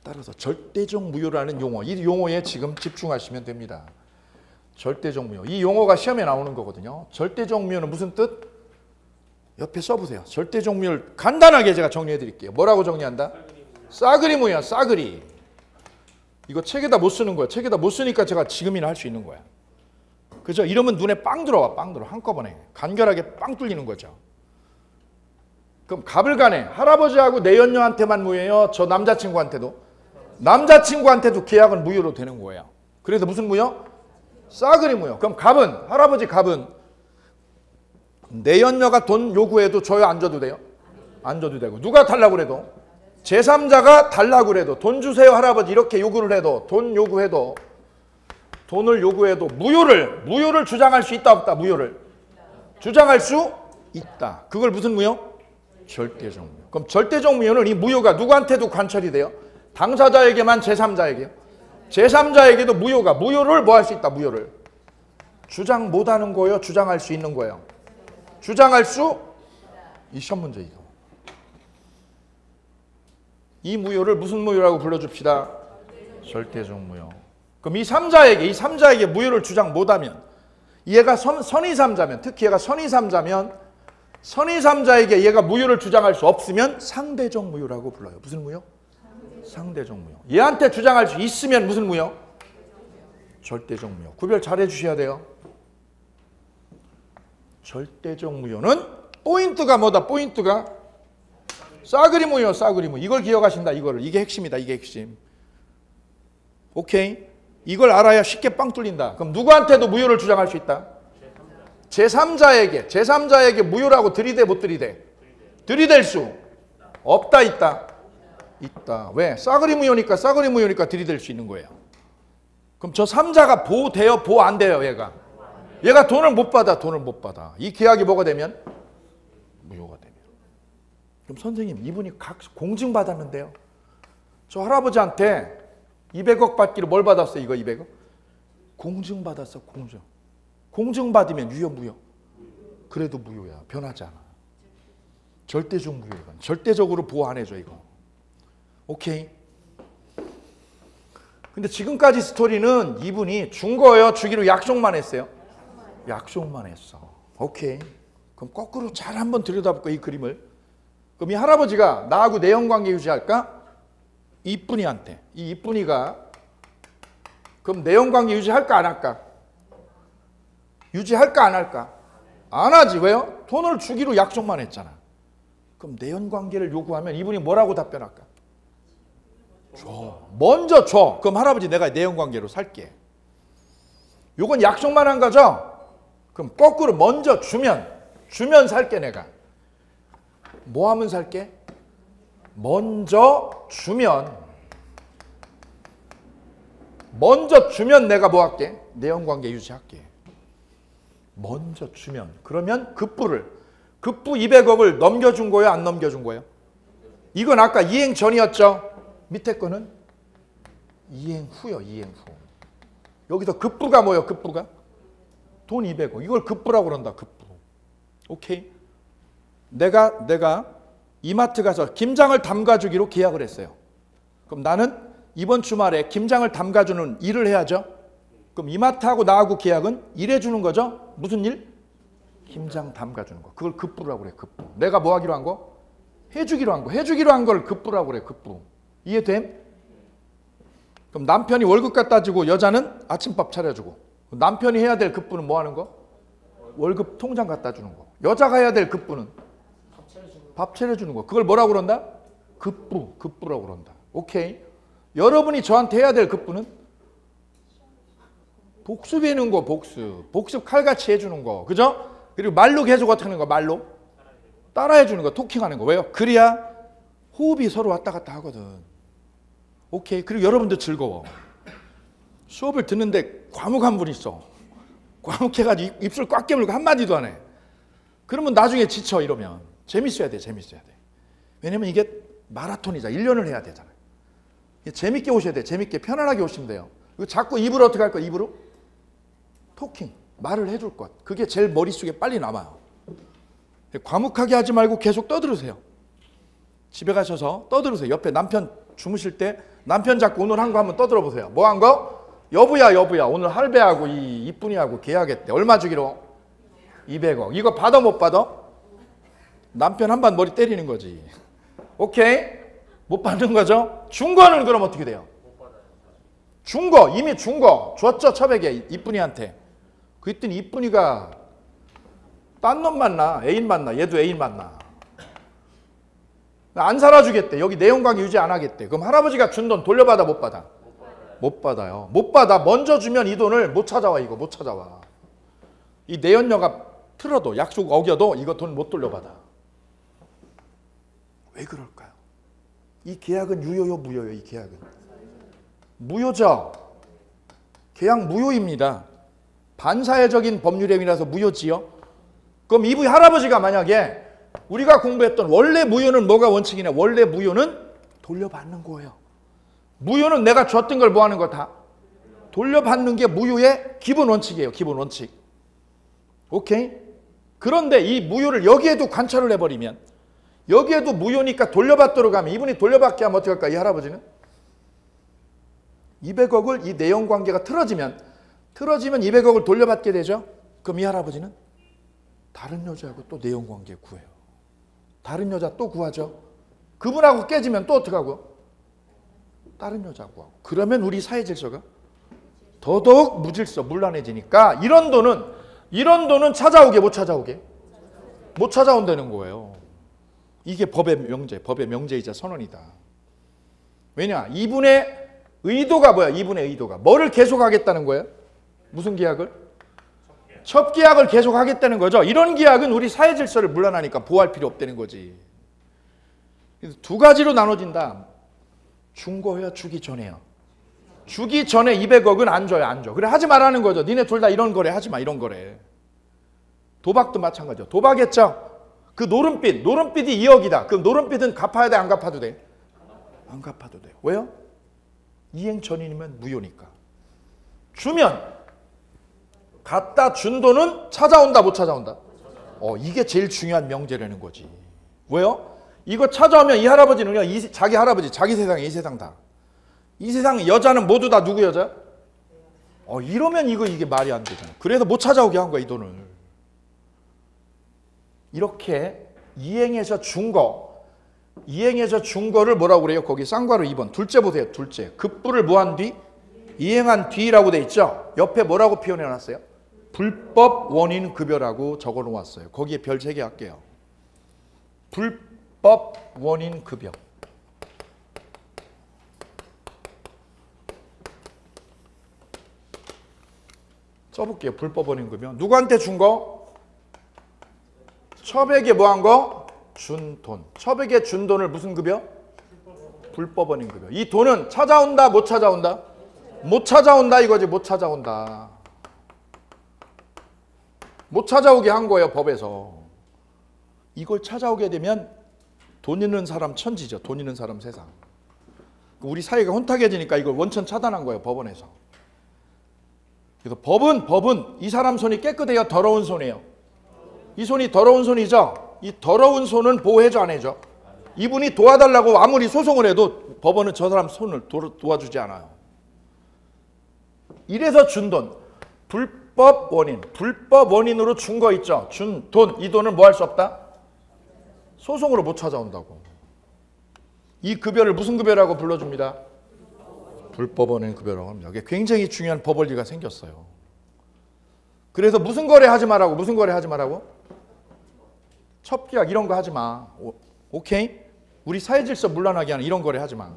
따라서 절대적 무효라는 용어, 이 용어에 지금 집중하시면 됩니다. 절대적 무효. 이 용어가 시험에 나오는 거거든요. 절대적 무효는 무슨 뜻? 옆에 써보세요. 절대적 무효를 간단하게 제가 정리해 드릴게요. 뭐라고 정리한다? 싸그리 무효야. 싸그리. 이거 책에다 못 쓰는 거야. 책에다 못 쓰니까 제가 지금이나 할 수 있는 거야. 그죠? 이러면 눈에 빵 들어와. 빵 들어. 한꺼번에. 간결하게 빵 뚫리는 거죠. 그럼 가불간에 할아버지하고 내연녀한테만 무효예요? 저 남자친구한테도? 남자친구한테도 계약은 무효로 되는 거예요. 그래서 무슨 무효? 싸그리 무효. 그럼 할아버지 갑은 내연녀가 돈 요구해도 줘요? 안 줘도 돼요? 안 줘도 되고. 누가 달라고 그래도? 제3자가 달라고 그래도 돈 주세요 할아버지 이렇게 요구를 해도 돈을 요구해도 무효를 주장할 수 있다 없다? 무효를 주장할 수 있다. 그걸 무슨 무효? 절대적 무효. 그럼 절대적 무효는 이 무효가 누구한테도 관철이 돼요? 당사자에게만 제3자에게요? 제3자에게도 무효를 뭐 할 수 있다? 무효를 주장 못하는 거예요? 주장할 수 있는 거예요? 주장할 수 이 시험 문제 이거. 이 무효를 무슨 무효라고 불러줍시다? 절대적 무효. 그럼 이 3자에게 무효를 주장 못하면 얘가 선의3자면 특히 얘가 선의3자면 선의3자에게 얘가 무효를 주장할 수 없으면 상대적 무효라고 불러요. 무슨 무효? 상대적 무효. 얘한테 주장할 수 있으면 무슨 무효? 절대적 무효. 구별 잘 해주셔야 돼요. 절대적 무효는 포인트가 뭐다? 포인트가 싸그리 무효. 이걸 기억하신다. 이게 핵심이다. 이게 핵심. 오케이? 이걸 알아야 쉽게 빵 뚫린다. 그럼 누구한테도 무효를 주장할 수 있다? 제3자에게 무효라고 들이대 못 들이대? 들이댈 수 없다 있다? 있다. 왜? 싸그리 무효니까 들이댈 수 있는 거예요. 그럼 저 3자가 보호돼요? 보호 안 돼요? 얘가 돈을 못 받아. 이 계약이 뭐가 되면? 무효가 되면. 그럼 선생님 이분이 공증받았는데요. 저 할아버지한테 200억 받기로 뭘 받았어요? 이거 200억? 공증받았어. 공증. 공증받으면 유효 무효? 그래도 무효야. 변하지 않아. 절대적 무효 이건. 절대적으로 보호 안 해줘 이거. 오케이. 근데 지금까지 스토리는 이분이 준 거예요? 주기로 약속만 했어요? 약속만 했어. 오케이. 그럼 거꾸로 잘 한번 들여다볼까 이 그림을. 그럼 이 할아버지가 나하고 내연관계 유지할까? 이쁜이한테. 이 이쁜이가 그럼 내연관계 유지할까 안 할까? 유지할까 안 할까? 안 하지. 왜요? 돈을 주기로 약속만 했잖아. 그럼 내연관계를 요구하면 이분이 뭐라고 답변할까? 줘. 먼저 줘. 그럼 할아버지 내가 내연관계로 살게. 요건 약속만 한 거죠? 그럼 거꾸로 먼저 주면 살게 내가. 뭐 하면 살게? 먼저 주면 내가 뭐 할게? 내연관계 유지할게. 먼저 주면. 그러면 급부 200억을 넘겨준 거예요? 안 넘겨준 거예요? 이건 아까 이행 전이었죠? 밑에 거는 이행 후요. 이행 후. 여기서 급부가 뭐예요? 급부가? 돈 200억. 이걸 급부라고 그런다. 급부. 오케이? 내가 이마트 가서 김장을 담가주기로 계약을 했어요. 그럼 나는 이번 주말에 김장을 담가주는 일을 해야죠. 그럼 이마트하고 나하고 계약은 일해주는 거죠. 무슨 일? 김장 담가주는 거. 그걸 급부라고 그래. 급부. 내가 뭐 하기로 한 거? 해주기로 한 거. 해주기로 한 걸 급부라고 그래. 급부. 이해됨? 그럼 남편이 월급 갖다 주고 여자는 아침밥 차려주고. 남편이 해야 될 급부는 뭐 하는 거? 월급 통장 갖다 주는 거. 여자가 해야 될 급부는 밥 차려주는 거. 그걸 뭐라고 그런다? 급부라고 그런다. 오케이. 여러분이 저한테 해야 될 급부는 복습해는 거. 복습 칼같이 해주는 거. 그죠? 그리고 말로 계속 어떻게 하는 거? 말로 따라해주는 거. 토킹하는 거. 왜요? 그래야 호흡이 서로 왔다 갔다 하거든. 오케이. 그리고 여러분도 즐거워. 수업을 듣는데 과묵한 분 있어. 과묵해가지고 입술 꽉 깨물고 한마디도 안 해. 그러면 나중에 지쳐. 이러면 재밌어야 돼. 왜냐면 이게 마라톤이자 1년을 해야 되잖아요. 재밌게 오셔야 돼. 재밌게 편안하게 오시면 돼요. 이거 자꾸 입으로 어떻게 할 거야? 입으로 토킹, 말을 해줄 것. 그게 제일 머릿속에 빨리 남아요. 과묵하게 하지 말고 계속 떠들으세요. 집에 가셔서 떠들으세요. 옆에 남편 주무실 때 남편 잡고 오늘 한 거 한번 떠들어 보세요. 뭐 한 거? 여보야 오늘 할배하고 이 이쁜이하고 계약했대. 얼마 주기로? 200억. 이거 받아 못 받아? 남편 한 번 머리 때리는 거지. 오케이? 못 받는 거죠? 준 거는 그럼 어떻게 돼요? 준 거, 이미 준 거. 줬죠, 처백에 이쁜이한테. 그랬더니 이쁜이가 딴 놈 만나, 애인 만나, 얘도 애인 만나. 안 살아주겠대. 여기 내연관계 유지 안 하겠대. 그럼 할아버지가 준 돈 돌려받아 못 받아? 못 받아요. 못 받아. 먼저 주면 이 돈을 못 찾아와. 이거 못 찾아와. 이 내연녀가 틀어도 약속 어겨도 이거 돈 못 돌려받아. 왜 그럴까요? 이 계약은 유효요 무효요? 이 계약은 무효죠. 계약 무효입니다. 반사회적인 법률행위라서 무효지요. 그럼 이 할아버지가 만약에 우리가 공부했던 원래 무효는 뭐가 원칙이냐? 원래 무효는 돌려받는 거예요. 무효는 내가 줬던 걸 뭐 하는 거 다 돌려받는 게 무효의 기본 원칙이에요. 기본 원칙. 오케이? 그런데 이 무효를 여기에도 관철을 해버리면 여기에도 무효니까 돌려받도록 하면 이분이 돌려받게 하면 어떻게 할까? 이 할아버지는 200억을 이 내연관계가 틀어지면 200억을 돌려받게 되죠. 그럼 이 할아버지는 다른 여자하고 또 내연관계 구해요. 다른 여자 또 구하죠. 그분하고 깨지면 또 어떻게 하고? 다른 여자 구하고. 그러면 우리 사회 질서가 더더욱 무질서, 문란해지니까 이런 돈은 찾아오게 못 찾아오게? 못 찾아온다는 거예요. 이게 법의 명제이자 선언이다. 왜냐? 이분의 의도가 뭐야? 이분의 의도가. 뭐를 계속하겠다는 거예요? 무슨 계약을? 첩계약을 계속하겠다는 거죠. 이런 계약은 우리 사회 질서를 문란하니까 보호할 필요 없다는 거지. 두 가지로 나눠진다. 준 거예요? 주기 전에요? 주기 전에 200억은 안 줘요. 안 줘. 그래 하지 말라는 거죠. 니네 둘 다 이런 거래 하지 마. 이런 거래. 도박도 마찬가지죠. 도박했죠. 그 노름빛이 2억이다. 그럼 노름빛은 갚아야 돼, 안 갚아도 돼? 안 갚아도 돼요. 왜요? 이행 전인이면 무효니까. 주면 갖다 준 돈은 찾아온다, 못 찾아온다? 이게 제일 중요한 명제라는 거지. 왜요? 이거 찾아오면 이 할아버지는요, 자기 할아버지, 자기 세상에 이 세상 다. 이 세상 여자는 모두 다 누구 여자? 이러면 이게 말이 안 되잖아. 그래서 못 찾아오게 한 거야, 이 돈을. 이렇게 이행해서 준 거를 뭐라고 그래요? 거기 쌍괄호 2번. 둘째 보세요, 둘째. 급부를 뭐 한 뒤? 이행한 뒤라고 돼 있죠? 옆에 뭐라고 표현해 놨어요? 불법 원인 급여라고 적어 놓았어요. 거기에 별 3개 할게요. 불법 원인 급여. 써볼게요. 불법 원인 급여. 누구한테 준 거? 첩에게 뭐 한 거? 준 돈. 첩에게 준 돈을 무슨 급여? 불법 원인 급여. 이 돈은 찾아온다, 못 찾아온다? 못 찾아온다 이거지. 못 찾아온다. 못 찾아오게 한 거예요, 법에서. 이걸 찾아오게 되면 돈 있는 사람 천지죠. 돈 있는 사람 세상. 우리 사회가 혼탁해지니까 이걸 원천 차단한 거예요, 법원에서. 그래서 법은 이 사람 손이 깨끗해요, 더러운 손이에요? 이 손이 더러운 손이죠. 이 더러운 손은 보호해줘, 안 해줘? 이분이 도와달라고 아무리 소송을 해도 법원은 저 사람 손을 도와주지 않아요. 이래서 준 돈, 불법 원인으로 준 거 있죠. 준 돈, 이 돈을 뭐 할 수 없다? 소송으로 못 찾아온다고. 이 급여를 무슨 급여라고 불러줍니다? 불법 원인 급여라고 합니다. 이게 굉장히 중요한 법 원리가 생겼어요. 그래서 무슨 거래 하지 말라고? 무슨 거래 하지 말라고? 첩계약 이런 거 하지 마. 오케이? 우리 사회 질서 문란하게 하는 이런 거래 하지 마.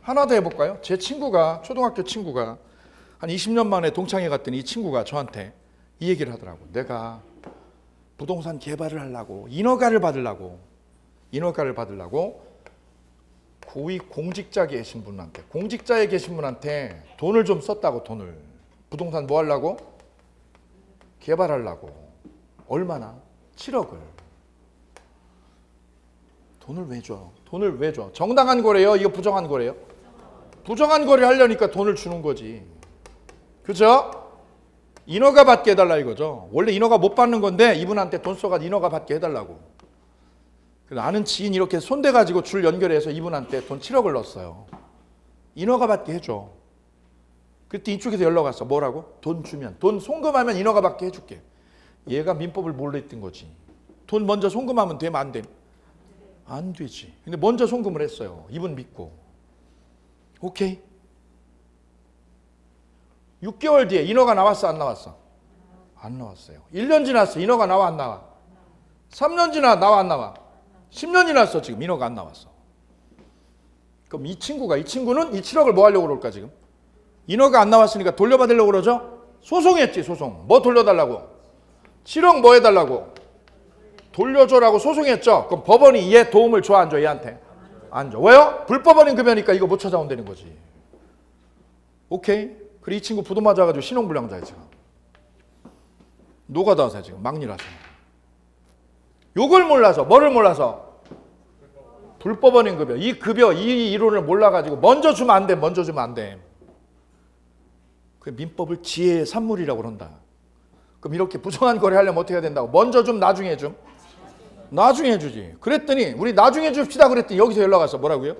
하나 더 해볼까요? 제 친구가, 초등학교 친구가 한 20년 만에 동창회 갔더니 이 친구가 저한테 이 얘기를 하더라고. 내가 부동산 개발을 하려고 인허가를 받으려고 고위 공직자에 계신 분한테 돈을 좀 썼다고. 돈을 부동산 뭐 하려고? 개발하려고. 얼마나? 7억을. 돈을 왜 줘? 정당한 거래요? 이거 부정한 거래요? 부정한 거래 하려니까 돈을 주는 거지. 그죠? 인허가 받게 해달라 이거죠. 원래 인허가 못 받는 건데 이분한테 돈 써가지고 인허가 받게 해달라고. 아는 지인 이렇게 손대가지고 줄 연결해서 이분한테 돈 7억을 넣었어요. 인허가 받게 해줘. 그때 이쪽에서 연락 왔어. 뭐라고? 돈 주면, 돈 송금하면 인허가 받게 해줄게. 얘가 민법을 몰랐던 거지. 돈 먼저 송금하면 되면 안 돼? 안 되지. 근데 먼저 송금을 했어요. 이분 믿고. 오케이. 6개월 뒤에 인허가 나왔어, 안 나왔어? 안 나왔어요. 1년 지났어. 인허가 나와, 안 나와? 3년 지나 나와, 안 나와? 10년 지났어. 지금 인허가 안 나왔어. 그럼 이 친구는 이 7억을 뭐 하려고 그럴까 지금? 인허가 안 나왔으니까 돌려받으려고 그러죠? 소송했지, 소송. 뭐 돌려달라고? 7억 뭐 해달라고? 돌려줘라고 소송했죠? 그럼 법원이 얘 도움을 줘, 안 줘? 얘한테? 안 줘. 왜요? 불법원인 급여니까 이거 못 찾아온다는 거지. 오케이? 그리고 이 친구 부도 맞아가지고 신용불량자야 지금. 노가다서 지금 막리라서. 요걸 몰라서, 뭐를 몰라서? 불법원인 급여. 이 급여, 이 이론을 몰라가지고 먼저 주면 안 돼. 그 민법을 지혜의 산물이라고 그런다. 그럼 이렇게 부정한 거래 하려면 어떻게 해야 된다고? 먼저 좀, 나중에 좀? 나중에 주지. 그랬더니 우리 나중에 줍시다 그랬더니 여기서 연락 왔어. 뭐라고요?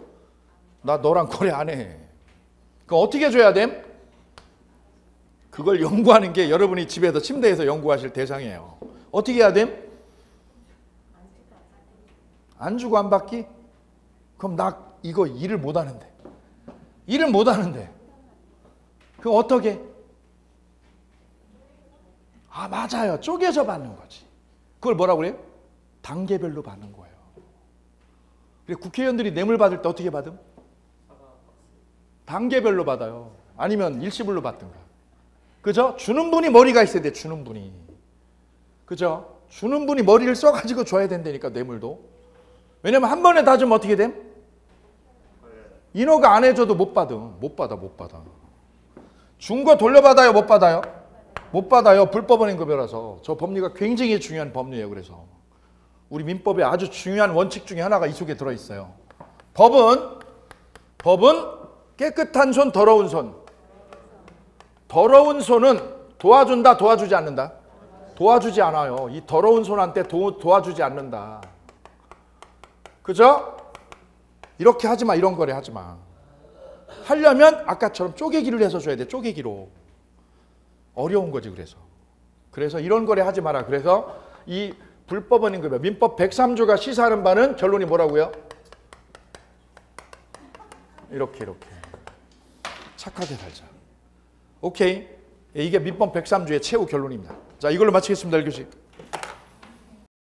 나 너랑 거래 안 해. 그럼 어떻게 줘야 됨? 그걸 연구하는 게 여러분이 집에서 침대에서 연구하실 대상이에요. 어떻게 해야 됨? 안 주고 안 받기? 그럼 나 이거 일을 못 하는데. 그럼 어떻게? 아, 맞아요. 쪼개서 받는 거지. 그걸 뭐라고 그래요? 단계별로 받는 거예요. 그래, 국회의원들이 뇌물 받을 때 어떻게 받음? 단계별로 받아요. 아니면 일시불로 받든가. 그죠? 주는 분이 머리가 있어야 돼. 주는 분이. 그죠? 주는 분이 머리를 써가지고 줘야 된다니까, 뇌물도. 왜냐면 한 번에 다 주면 어떻게 됨? 인허가 안 해줘도 못 받아. 준 거 돌려받아요? 못 받아요? 못 받아요. 불법원인 급여라서. 저 법리가 굉장히 중요한 법리예요. 그래서 우리 민법의 아주 중요한 원칙 중에 하나가 이 속에 들어있어요. 법은 깨끗한 손, 더러운 손. 더러운 손은 도와준다, 도와주지 않는다? 도와주지 않아요. 이 더러운 손한테 도와주지 않는다. 그죠? 이렇게 하지 마, 이런 거래 하지 마. 하려면 아까처럼 쪼개기를 해서 줘야 돼, 쪼개기로. 어려운 거지, 그래서 이런 거래 하지 마라. 그래서 이 불법은 임금이야. 민법 103조가 시사하는 바는 결론이 뭐라고요? 이렇게 착하게 살자. 오케이. 이게 민법 103조의 최후 결론입니다. 자, 이걸로 마치겠습니다, 1교시.